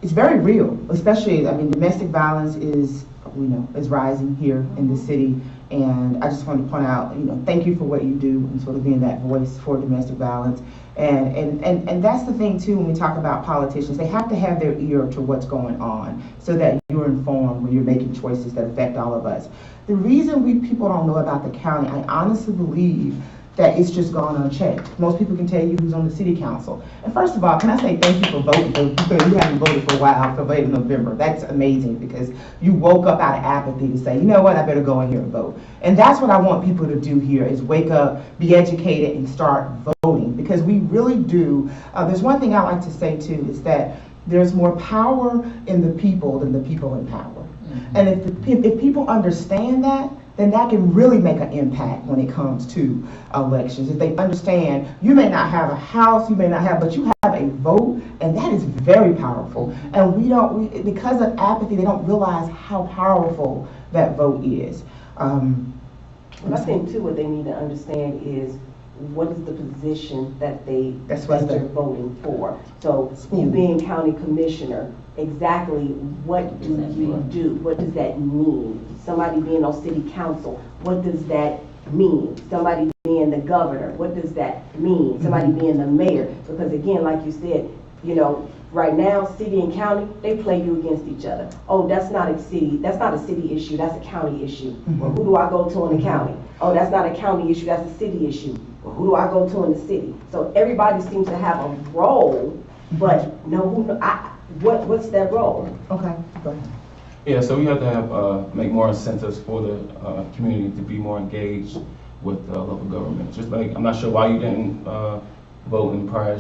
it's very real, especially, I mean, domestic violence is, you know, is rising here in the city. And I just want to point out, you know, thank you for what you do and sort of being that voice for domestic violence. And that's the thing too, when we talk about politicians, they have to have their ear to what's going on so that you're informed when you're making choices that affect all of us. The reason people don't know about the county, I honestly believe that it's just gone unchecked. Most people can tell you who's on the city council. And first of all, can I say thank you for voting, because you haven't voted for a while, for voting in November. That's amazing, because you woke up out of apathy to say, you know what, I better go in here and vote. And that's what I want people to do here, is wake up, be educated, and start voting, because we really do. There's one thing I like to say too, is that there's more power in the people than the people in power. And if people understand that, then that can really make an impact when it comes to elections. If they understand, you may not have a house, you may not have, but you have a vote, and that is very powerful. And because of apathy, they don't realize how powerful that vote is. I think too, what they need to understand is, what is the position that they're voting for. So you being county commissioner, exactly what do you do? What does that mean? Somebody being on city council, what does that mean? Somebody being the governor, what does that mean? Somebody being the mayor, because again, like you said, you know, right now, city and county, they play you against each other. Oh, that's not a city issue, that's a county issue. Well, who do I go to in the county? Oh, that's not a county issue, that's a city issue. Well, who do I go to in the city? So everybody seems to have a role, but what's that role? Okay, go ahead. Yeah, so we have to have make more incentives for the community to be more engaged with local government. Just like, I'm not sure why you didn't vote in prior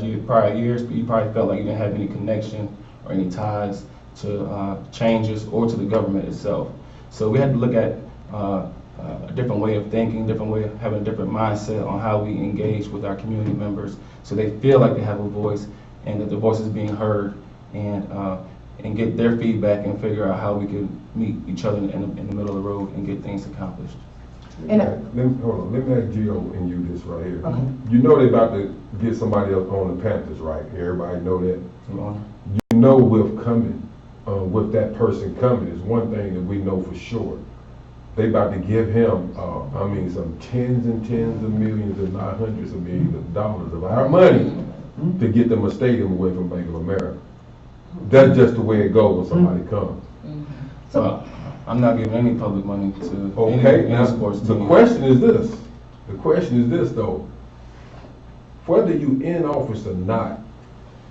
years, but you probably felt like you didn't have any connection or any ties to changes or to the government itself. So we had to look at a different way of thinking, different way of having a different mindset on how we engage with our community members, so they feel like they have a voice and that their voice is being heard, and get their feedback and figure out how we can meet each other in the middle of the road and get things accomplished. Let me ask Gio and you this right here. Okay. You know they about to get somebody else on the Panthers, right? Everybody know that. Your You know, with that person coming, is one thing that we know for sure. They about to give him, some tens and tens of millions, if not hundreds of millions of dollars of our money to get them a stadium away from Bank of America. That's just the way it goes when somebody comes. So I'm not giving any public money to Okay, now any sports team. the question is this. The question is this though. Whether you in office or not,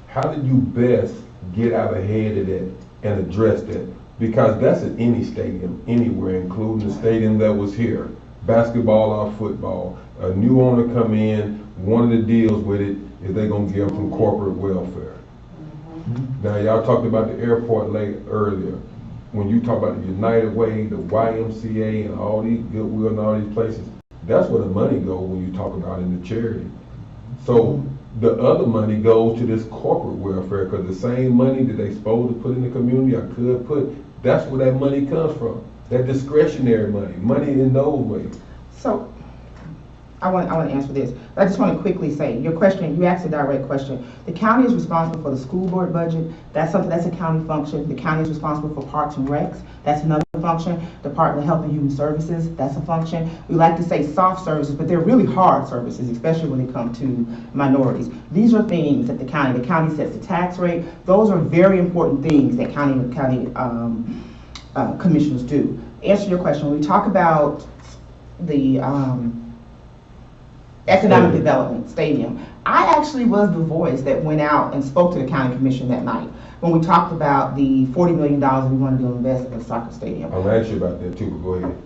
how do you best get out ahead of that and address that? Because that's at any stadium, anywhere, including the stadium that was here. Basketball or football. A new owner come in, one of the deals with it is they're gonna give them corporate welfare. Now, y'all talked about the airport late earlier. When you talk about the United Way, the YMCA, and all these Goodwill and all these places, that's where the money goes when you talk about in the charity. So the other money goes to this corporate welfare, because the same money that they supposed to put in the community, I could put, that's where that money comes from. That discretionary money in those ways. So, I want to answer this. I just want to quickly say, your question, you asked a direct question. The county is responsible for the school board budget. That's a county function. The county is responsible for parks and recs. That's another function. Department of Health and Human Services, that's a function. We like to say soft services, but they're really hard services, especially when they come to minorities. These are things that the county sets the tax rate. Those are very important things that county commissioners do. Answer your question, when we talk about the economic development stadium, I actually was the voice that went out and spoke to the county commission that night when we talked about the $40 million we wanted to invest in the soccer stadium. I'm gonna ask you about that too, but go ahead.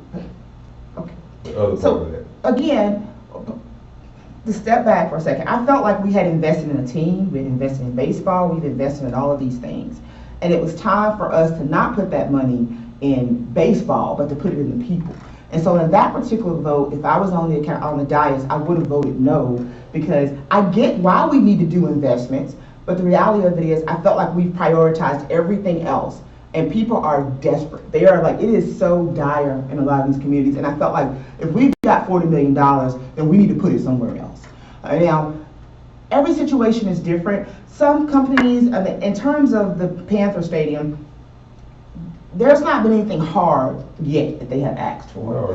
Okay. The other part of that. Again, to step back for a second, I felt like we had invested in a team, we had invested in baseball, we've invested in all of these things. And it was time for us to not put that money in baseball, but to put it in the people. And so in that particular vote, if I was on the dais, I would have voted no, because I get why we need to do investments, but the reality of it is I felt like we've prioritized everything else, and people are desperate. They are like, it is so dire in a lot of these communities, and I felt like if we've got $40 million, then we need to put it somewhere else. Now, every situation is different. Some companies, in terms of the Panther Stadium, there's not been anything hard yet that they have asked for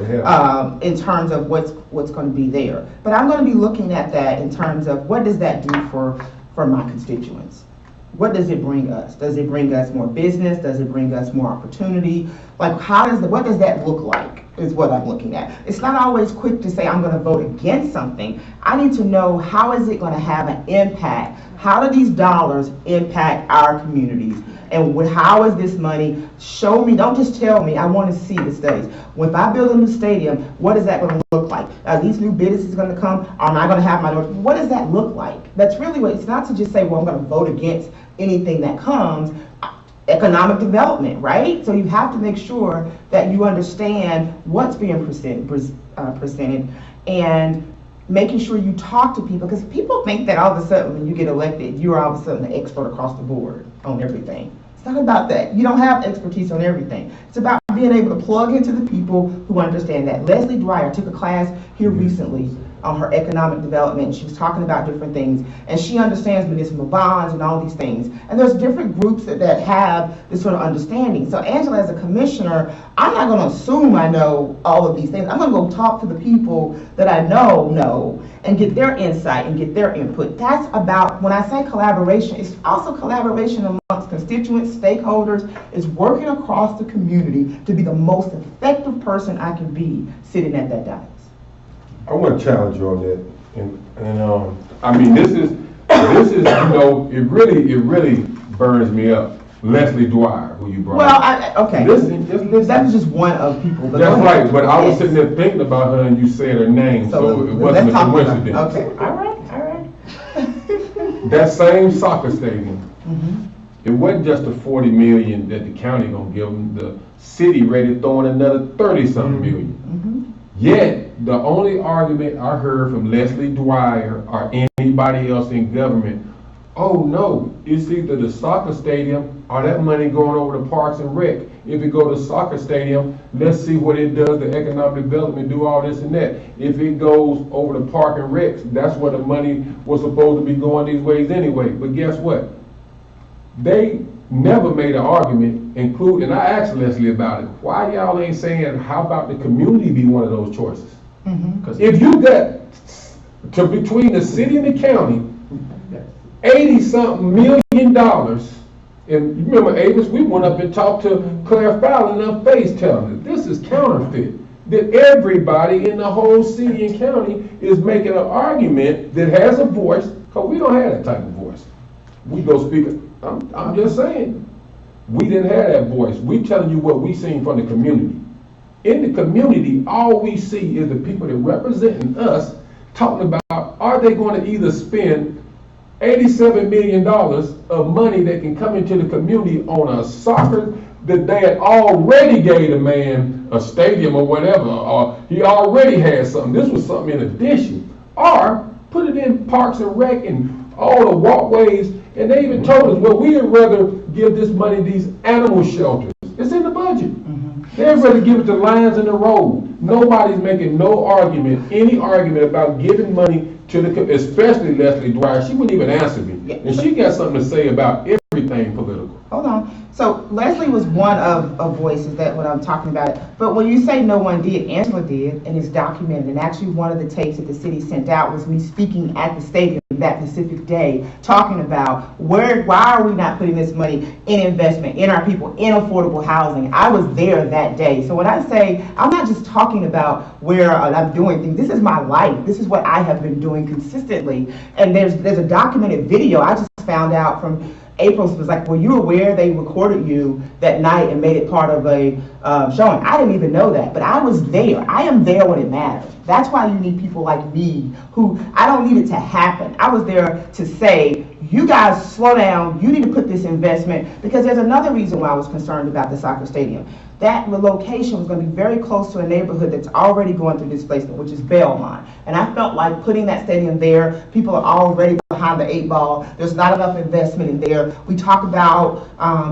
in terms of what's going to be there. But I'm going to be looking at that in terms of what does that do for my constituents? What does it bring us? Does it bring us more business? Does it bring us more opportunity? Like, what does that look like is what I'm looking at. It's not always quick to say I'm going to vote against something. I need to know, how is it going to have an impact? How do these dollars impact our communities? And how is this money? Show me, don't just tell me, I want to see the studies. If I build a new stadium, what is that going to look like? Are these new businesses going to come? Am I going to have what does that look like? That's really what, it's not to just say, well, I'm going to vote against anything that comes. Economic development, right? So you have to make sure that you understand what's being presented and making sure you talk to people, because people think that all of a sudden when you get elected, you're all of a sudden the expert across the board on everything. It's not about that. You don't have expertise on everything. It's about being able to plug into the people who understand that. Leslie Dwyer took a class here recently on her economic development. She was talking about different things, and she understands municipal bonds and all these things. And there's different groups that have this sort of understanding. So Angela, as a commissioner, I'm not going to assume I know all of these things. I'm going to go talk to the people that I know and get their insight and get their input. That's about, when I say collaboration, it's also collaboration amongst constituents, stakeholders. It's working across the community to be the most effective person I can be sitting at that dais. I want to challenge you on that, and I mean, this is you know, it really burns me up. Leslie Dwyer, who you brought up. Okay. That was just one of people. That's right, but I was sitting there thinking about her, and you said her name, so it wasn't a coincidence. Okay. All right. That same soccer stadium, it wasn't just the $40 million that the county gonna give them. The city ready to throw in another 30-something million. Yet, the only argument I heard from Leslie Dwyer or anybody else in government, oh no, it's either the soccer stadium or that money going over to Parks and Rec. If it go to soccer stadium, let's see what it does, the economic development, do all this and that. If it goes over to Park and Rec, that's where the money was supposed to be going these ways anyway. But guess what? They never made an argument, and I asked Leslie about it. Why y'all ain't saying, how about the community be one of those choices? Because if you got between the city and the county, $80-something million, and you remember Avis, we went up and talked to Claire Fowler in her face telling her, this is counterfeit. That everybody in the whole city and county is making an argument that has a voice, because we don't have that type of voice. We go speak. I'm just saying, we didn't have that voice. We telling you what we seen from the community. In the community, all we see is the people that representing us talking about, are they going to either spend $87 million of money that can come into the community on a soccer that they had already gave a man a stadium or whatever, or he already had something. This was something in addition. Or put it in Parks and Rec and all the walkways, and they even told us, well, we'd rather give this money to these animal shelters. It's in the budget. They'd rather give it to Lions in the Road. Nobody's making no argument, any argument about giving money to the, especially Leslie Dwyer. She wouldn't even answer me. And she got something to say about everything political. Hold on. So Leslie was one of voices that when I'm talking about it. But when you say no one did, Angela did, and it's documented. And actually one of the tapes that the city sent out was me speaking at the stadium that specific day, talking about why are we not putting this money in investment, in our people, in affordable housing. I was there that day. So when I say, I'm not just talking about where I'm doing things. This is my life. This is what I have been doing consistently. And there's a documented video I just found out from April's was like, were you aware they recorded you that night and made it part of a showing? I didn't even know that, but I was there. I am there when it matters. That's why you need people like me who, I don't need it to happen. I was there to say, you guys slow down, you need to put this investment, because there's another reason why I was concerned about the soccer stadium. That location was going to be very close to a neighborhood that's already going through displacement, which is Belmont. And I felt like putting that stadium there, people are already behind the 8 ball. There's not enough investment in there. We talk about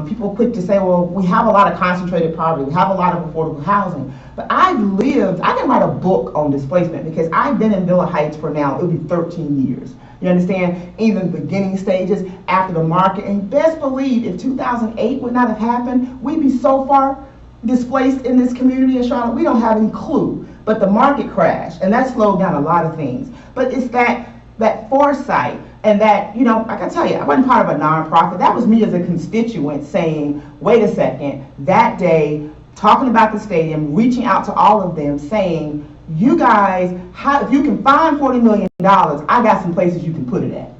people quick to say, well, we have a lot of concentrated poverty. We have a lot of affordable housing. But I can write a book on displacement because I've been in Villa Heights for now, it'll be 13 years. You understand? Even the beginning stages, after the market. And best believe if 2008 would not have happened, we'd be so far displaced in this community in Charlotte, we don't have any clue. But the market crashed, and that slowed down a lot of things. But it's that foresight, and that, you know, like I tell you, I wasn't part of a nonprofit. That was me as a constituent saying, wait a second, that day, talking about the stadium, reaching out to all of them, saying, you guys, if you can find $40 million, I got some places you can put it at.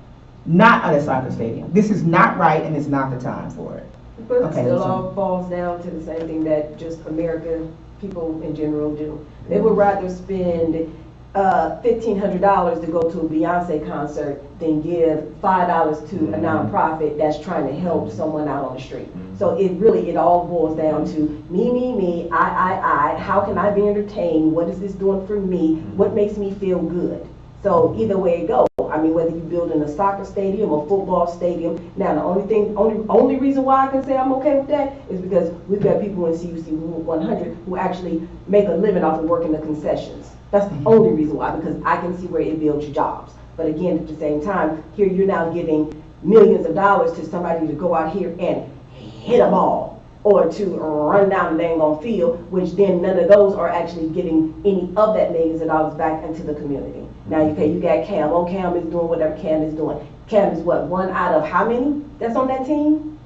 Not at a soccer stadium. This is not right, and it's not the time for it. But it Okay, still so- all falls down to the same thing that just America, people in general do. They would rather spend $1,500 to go to a Beyonce concert than give $5 to a nonprofit that's trying to help someone out on the street. So it all boils down to me, I, how can I be entertained? What is this doing for me? What makes me feel good? So either way it goes. I mean, whether you build in a soccer stadium or football stadium. Now, the only reason why I can say I'm okay with that is because we've got people in CUC 100 who actually make a living off of working the concessions. That's the only reason why, because I can see where it builds jobs. But again, at the same time, here you're now giving millions of dollars to somebody to go out here and hit a ball or to run down the dang on field, which then none of those are actually getting any of that millions of dollars back into the community. Now you got Cam. Oh, Cam is doing whatever Cam is doing. Cam is what, one out of how many that's on that team?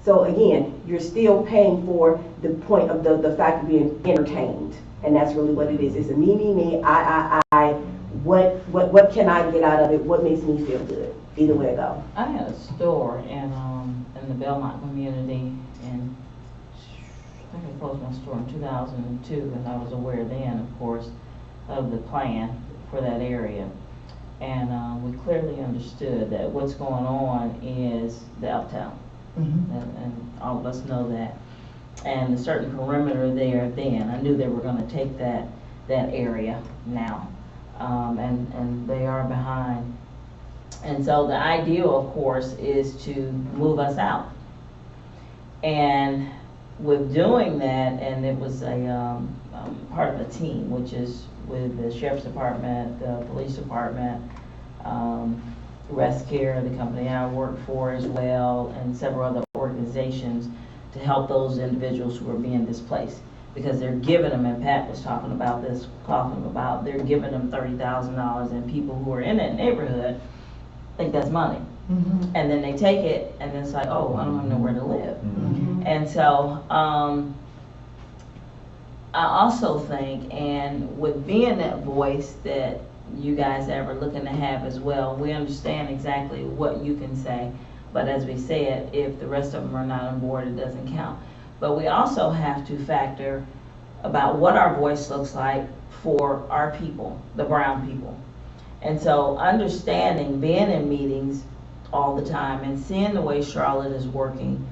So again, you're still paying for the point of the fact of being entertained. And that's really what it is. It's a me, I. What can I get out of it? What makes me feel good? Either way it go. I had a store in the Belmont community, and I think I closed my store in 2002, and I was aware then, of course, of the plan for that area. And we clearly understood that what's going on is the uptown. And all of us know that. And a certain perimeter there then. I knew they were going to take that area now. And they are behind. And so the ideal, of course, is to move us out. And with doing that, and it was a part of a team, which is with the Sheriff's Department, the Police Department, Rest Care, the company I work for as well, and several other organizations to help those individuals who are being displaced. Because they're giving them, and Pat was talking about this, they're giving them $30,000, and people who are in that neighborhood think that's money. And then they take it, and it's like, oh, I don't even know where to live. And so, I also think, and with being that voice that you guys are looking to have as well, we understand exactly what you can say. But as we said, if the rest of them are not on board, it doesn't count. But we also have to factor about what our voice looks like for our people, the brown people. And so understanding, being in meetings, all the time and seeing the way Charlotte is working,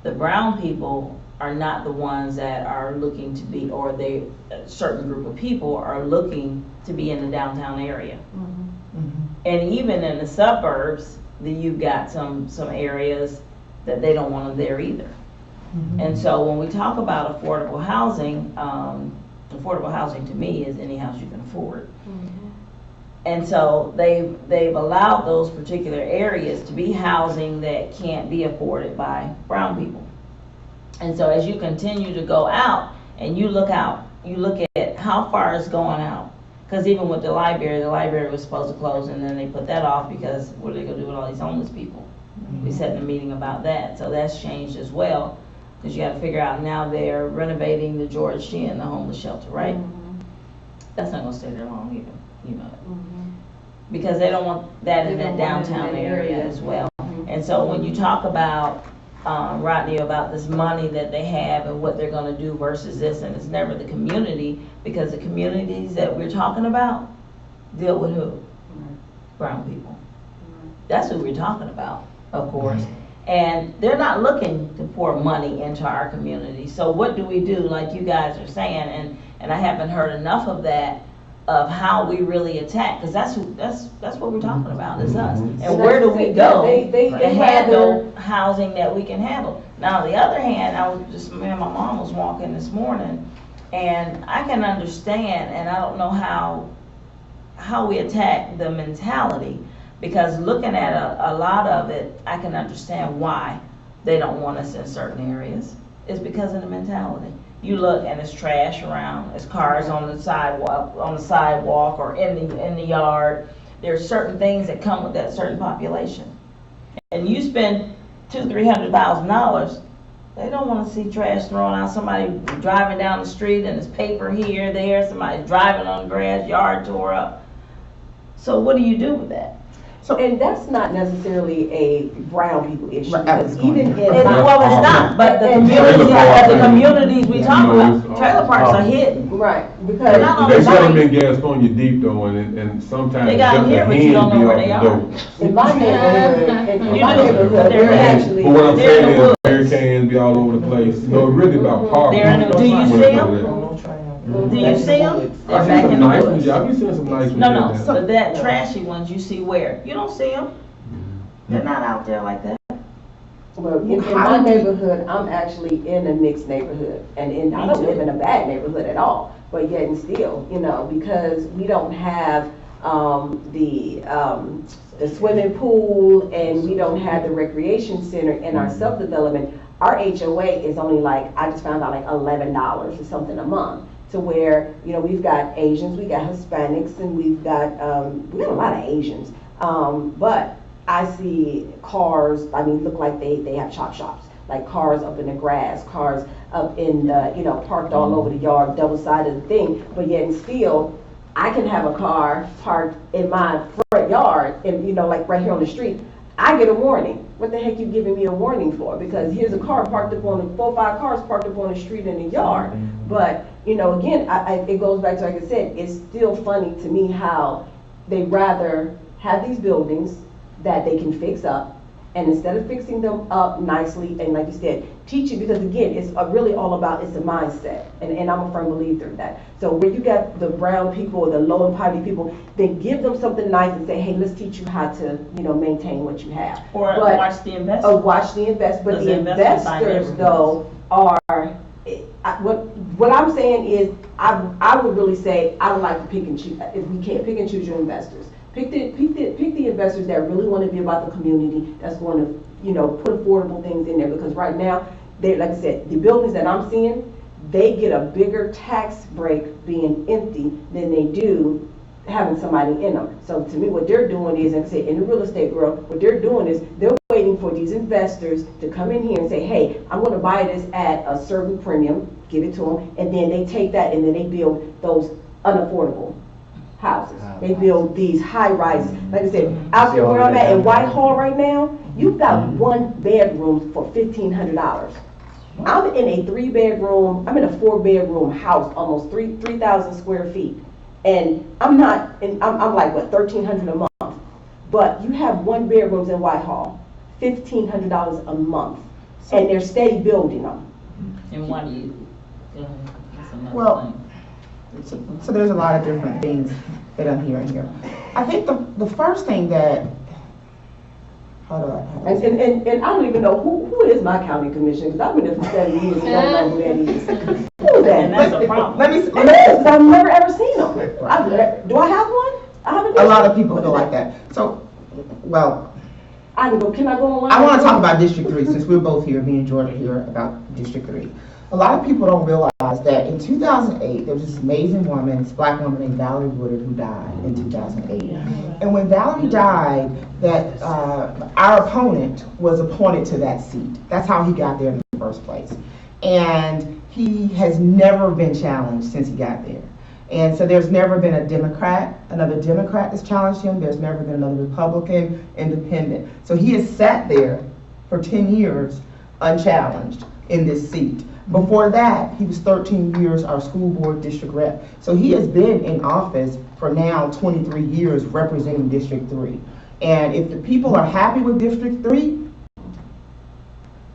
the brown people are not the ones that are looking to be, or a certain group of people are looking to be in the downtown area. And even in the suburbs, you've got some areas that they don't want them there either. And so when we talk about affordable housing to me is any house you can afford. And so they've allowed those particular areas to be housing that can't be afforded by brown people. And so as you continue to go out and you look at how far it's going out. Because even with the library was supposed to close and then they put that off because what are they going to do with all these homeless people? We sat in a meeting about that. So that's changed as well. Because you got to figure out now they're renovating the George Shinn, the homeless shelter, right? That's not going to stay there long either, you know. Because they don't want that in that downtown area as well. And so when you talk about, Rodney, about this money that they have and what they're going to do versus this, and it's never the community, because the communities that we're talking about deal with who? Brown people. That's who we're talking about, of course. And they're not looking to pour money into our community. So what do we do, like you guys are saying, and I haven't heard enough of that, of how we really attack, because that's what we're talking about, is us. And where do we go to handle housing that we can handle? Now, on the other hand, me and my mom was walking this morning, and I can understand, and I don't know how we attack the mentality, because looking at a lot of it, I can understand why they don't want us in certain areas. It's because of the mentality. You look and it's trash around, there's cars on the sidewalk or in the yard. There's certain things that come with that certain population. And you spend $200,000-$300,000, they don't want to see trash thrown out. Somebody driving down the street and there's paper here, there, somebody driving on the grass, yard tore up. So what do you do with that? So, and that's not necessarily a brown people issue, Right, because even in Well, it's not, but the communities we talk about, trailer parks are hidden. right, They're because not on They the sell them site. in Gastonia deep though, and sometimes They got them here, but you don't know where they are. in my neighborhood, You do. They're we're actually. But what I'm They're in saying the is, beer cans be all over the place. You know, it's really about parking. They're in the- do you see 'em? Do you see them? They're I see back some in the nice ones, woods. yeah, I be seeing some nice ones. No, in there. but that trashy ones you see where? You don't see them. They're not out there like that. Well, in my neighborhood, I'm actually in a mixed neighborhood, and I don't live in a bad neighborhood at all, but yet and still, you know, because we don't have, the swimming pool, and we don't have the recreation center in our subdevelopment. Our HOA is only like, I just found out, like $11 or something a month, to where, you know, we've got Asians, we got Hispanics, and we've got a lot of Asians, but I see cars, I mean, look like they have chop shops, like cars up in the grass, cars up in the, you know, parked all over the yard, double-sided thing, but yet and still, I can have a car parked in my front yard, and, you know, like right here on the street, I get a warning. What the heck you giving me a warning for? Because here's a car parked up on, 4 or 5 cars parked up on the street in the yard. But, you know, again, it goes back to, like I said, it's still funny to me how they rather have these buildings that they can fix up, and instead of fixing them up nicely, and like you said, teach it, because again, it's really all about, it's a mindset, and I'm a firm believer in that. So when you got the brown people or the low and poverty people, then give them something nice and say, hey, let's teach you how to, you know, maintain what you have. Or But- watch the investment. watch the invest, but Because the the investments by investors neighborhoods. though are, what I'm saying is, I would really say, I would like to pick and choose, if we can't, pick and choose your investors. Pick the investors that really want to be about the community, that's going to, you know, put affordable things in there, because right now, they, like I said, the buildings that I'm seeing, they get a bigger tax break being empty than they do having somebody in them. So to me, what they're doing is, like I said, in the real estate world, what they're doing is, they're waiting for these investors to come in here and say, hey, I'm going to buy this at a certain premium, give it to them, and then they take that and then they build those unaffordable houses. They build these high rises. Like I said, out there where I'm at in Whitehall right now, you've got 1 bedroom for $1,500. I'm in a 3-bedroom, I'm in a 4-bedroom house, almost 3,000 square feet. And I'm like, what, $1,300 a month. But you have 1 bedrooms in Whitehall, $1,500 a month, and they're steady building them. And why do you, that's another Well, thing. so there's a lot of different things that I'm hearing here. I think the first thing that, how do I? And I don't even know who is my county commissioner, because I've been there for 7 years and I don't know who that is. Who is And that? that's a problem. Let me, Because I've never ever seen them. Do I have one? I haven't. a lot of people feel like that. So, well, Can I go online? I want to talk about District 3, since we're both here, me and Georgia here, about District 3. A lot of people don't realize that in 2008, there was this amazing woman, this black woman named Valerie Woodard, who died in 2008. And when Valerie died, that our opponent was appointed to that seat. That's how he got there in the first place. And he has never been challenged since he got there. And so there's never been another Democrat that's challenged him. There's never been another Republican, independent. So he has sat there for 10 years unchallenged in this seat. Before that, he was 13 years our school board district rep. So he has been in office for now 23 years representing District 3. And if the people are happy with District 3,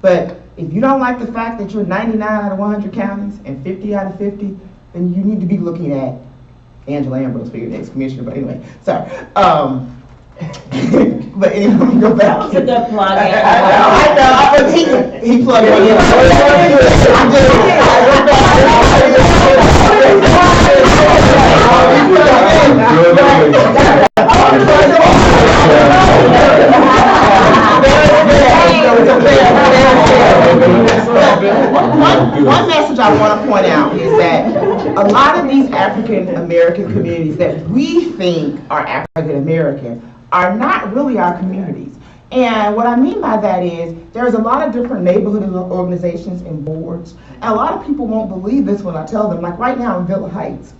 but if you don't like the fact that you're 99 out of 100 counties and 50 out of 50, then you need to be looking at Angela Ambrose for your next commissioner. But anyway, sorry. But anyway, let me go back. That was a good plug. I know. He plugged me in. One message I want to point out is that a lot of these African American communities that we think are African American are not really our communities. And what I mean by that is there's a lot of different neighborhood organizations and boards. And a lot of people won't believe this when I tell them. Like right now in Villa Heights,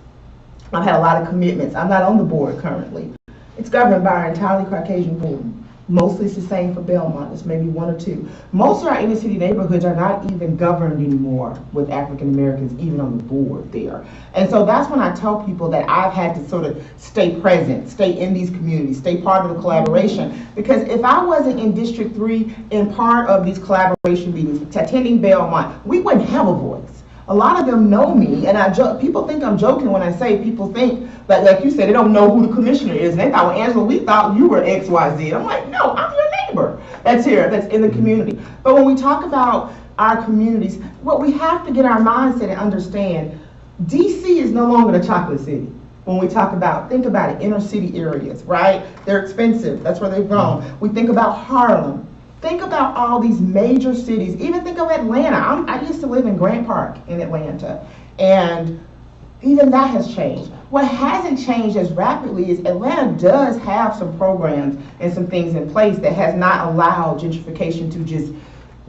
I've had a lot of commitments. I'm not on the board currently. It's governed by an entirely Caucasian board. Mostly it's the same for Belmont. It's maybe 1 or 2. Most of our inner city neighborhoods are not even governed anymore with African Americans even on the board there. And so that's when I tell people that I've had to sort of stay present, stay in these communities, stay part of the collaboration. Because if I wasn't in District 3 in part of these collaboration meetings, attending Belmont, we wouldn't have a voice. A lot of them know me, and people think I'm joking when I say people think, like you said, they don't know who the commissioner is. And they thought, well, Angela, we thought you were XYZ. I'm like, no, I'm your neighbor. That's here, that's in the community. But when we talk about our communities, what we have to get our mindset and understand, DC is no longer the chocolate city. When we talk about, think about it, inner city areas, right? They're expensive, that's where they've gone. We think about Harlem. Think about all these major cities. Even think of Atlanta. I used to live in Grant Park in Atlanta, and even that has changed. What hasn't changed as rapidly is Atlanta does have some programs and some things in place that has not allowed gentrification to just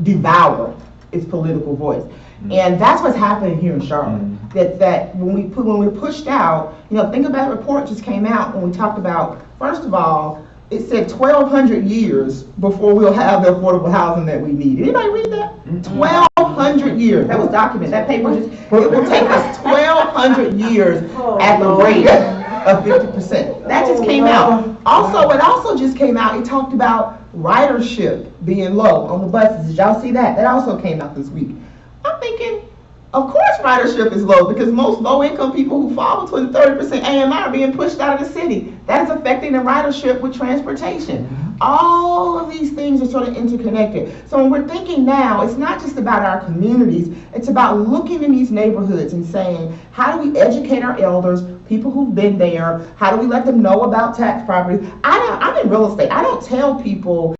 devour its political voice. And that's what's happening here in Charlotte. That when we're pushed out, think about a report just came out when we talked about, first of all, it said 1,200 years before we'll have the affordable housing that we need. Anybody read that? 1,200 years. That was documented. That paper it will take us 1,200 years at the rate of 50%. That just came out. Also, it also just came out, it talked about ridership being low on the buses. Did y'all see that? That also came out this week. I'm thinking, of course ridership is low because most low-income people who fall between 30% AMI are being pushed out of the city. That is affecting the ridership with transportation. All of these things are sort of interconnected. So when we're thinking now, it's not just about our communities, it's about looking in these neighborhoods and saying, how do we educate our elders, people who've been there, how do we let them know about tax property? I'm in real estate. I don't tell people,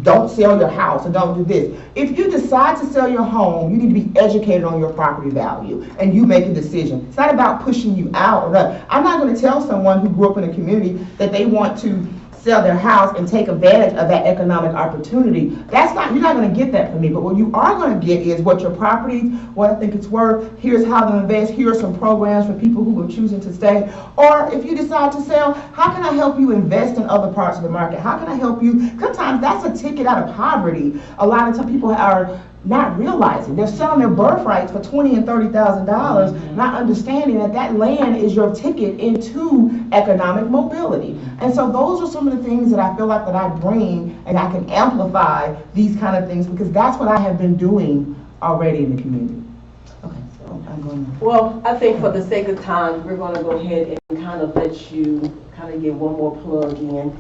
don't sell your house or don't do this. If you decide to sell your home, you need to be educated on your property value and you make a decision. It's not about pushing you out or not. I'm not going to tell someone who grew up in a community that they want to sell their house and take advantage of that economic opportunity. You're not going to get that from me. But what you are going to get is what your property, what I think it's worth, here's how to invest, here are some programs for people who are choosing to stay. Or if you decide to sell, how can I help you invest in other parts of the market? How can I help you? Sometimes that's a ticket out of poverty. A lot of time people are not realizing. They're selling their birthrights for $20,000 and $30,000, not understanding that that land is your ticket into economic mobility. And so those are some of the things that I feel like that I bring, and I can amplify these kind of things, because that's what I have been doing already in the community. Okay, so I'm going to... Well, I think for the sake of time, we're going to go ahead and kind of let you kind of get one more plug in.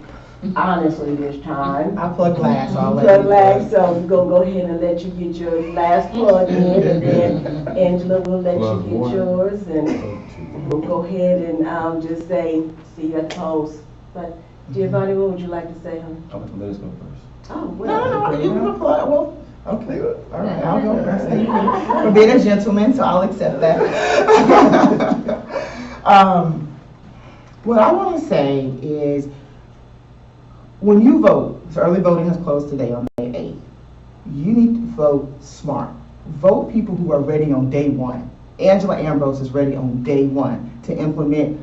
Honestly, this time. I plug last, so I'll let Plug you last, so we're going to go ahead and let you get your last plug in, and then Angela will let you get yours, and we'll go ahead and just say, see you at the post. But Giovanni, what would you like to say, honey? Okay, let us go first. Oh, well. No, you can plug. Well, okay, all right, I'll go first. Thank you for being a gentleman, so I'll accept that. What I want to say is, when you vote, so early voting has closed today on May 8th, you need to vote smart. Vote people who are ready on day one. Angela Ambrose is ready on day one to implement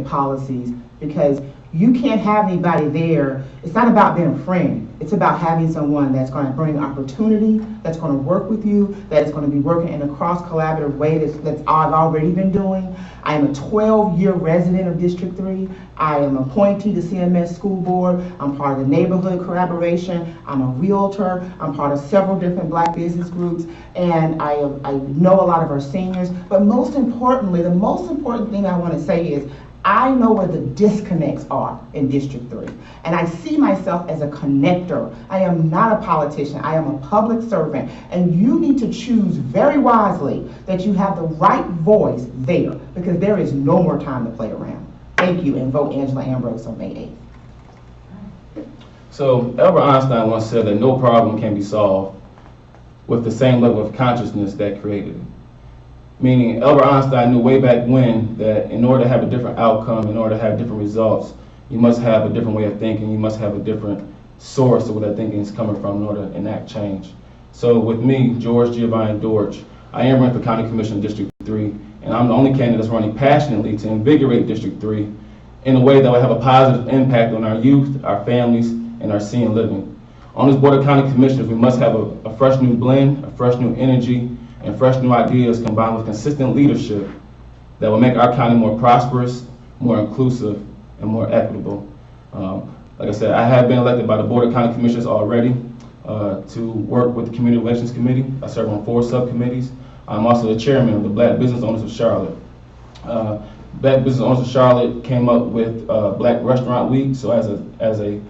policies, because you can't have anybody there. It's not about being a friend. It's about having someone that's going to bring opportunity, that's going to work with you, that is going to be working in a cross-collaborative way that's I've already been doing. I am a 12-year resident of District 3. I am appointee to CMS School Board. I'm part of the neighborhood collaboration. I'm a realtor. I'm part of several different Black business groups, and I know a lot of our seniors. But most importantly, the most important thing I want to say is, I know where the disconnects are in District 3, and I see myself as a connector. I am not a politician. I am a public servant, and you need to choose very wisely that you have the right voice there, because there is no more time to play around. Thank you, and vote Angela Ambrose on May 8th. So Albert Einstein once said that no problem can be solved with the same level of consciousness that created it. Meaning, Albert Einstein knew way back when that in order to have a different outcome, in order to have different results, you must have a different way of thinking, you must have a different source of where that thinking is coming from in order to enact change. So with me, George Giovanni Dortch, I am running for County Commissioner in District 3, and I'm the only candidate that's running passionately to invigorate District 3 in a way that will have a positive impact on our youth, our families, and our senior living. On this Board of County Commissioners, we must have a fresh new blend, a fresh new energy, and fresh new ideas combined with consistent leadership that will make our county more prosperous, more inclusive, and more equitable. Like I said, I have been elected by the Board of County Commissioners already to work with the Community Relations Committee. I serve on 4 subcommittees. I'm also the chairman of the Black Business Owners of Charlotte. Black Business Owners of Charlotte came up with Black Restaurant Week. So as a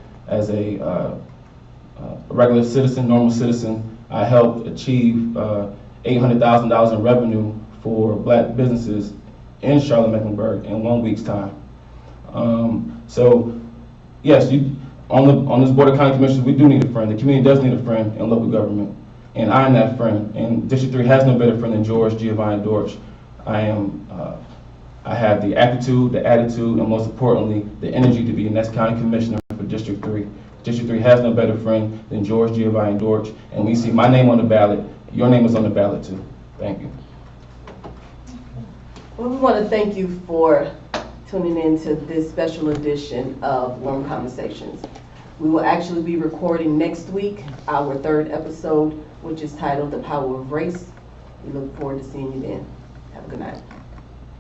regular citizen, normal citizen, I helped achieve $800,000 in revenue for Black businesses in Charlotte-Mecklenburg in 1 week's time. So yes, on this Board of County Commissioners, we do need a friend. The community does need a friend in local government, and I am that friend. And District 3 has no better friend than George Giovanni Dortch. I have the aptitude, the attitude, and most importantly, the energy to be the next county commissioner for District 3. District 3 has no better friend than George Giovanni Dortch, and we see my name on the ballot. Your name is on the ballot too. Thank you. Well, we want to thank you for tuning in to this special edition of Warm Conversations. We will actually be recording next week our 3rd episode, which is titled The Power of Race. We look forward to seeing you then. Have a good night.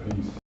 Peace.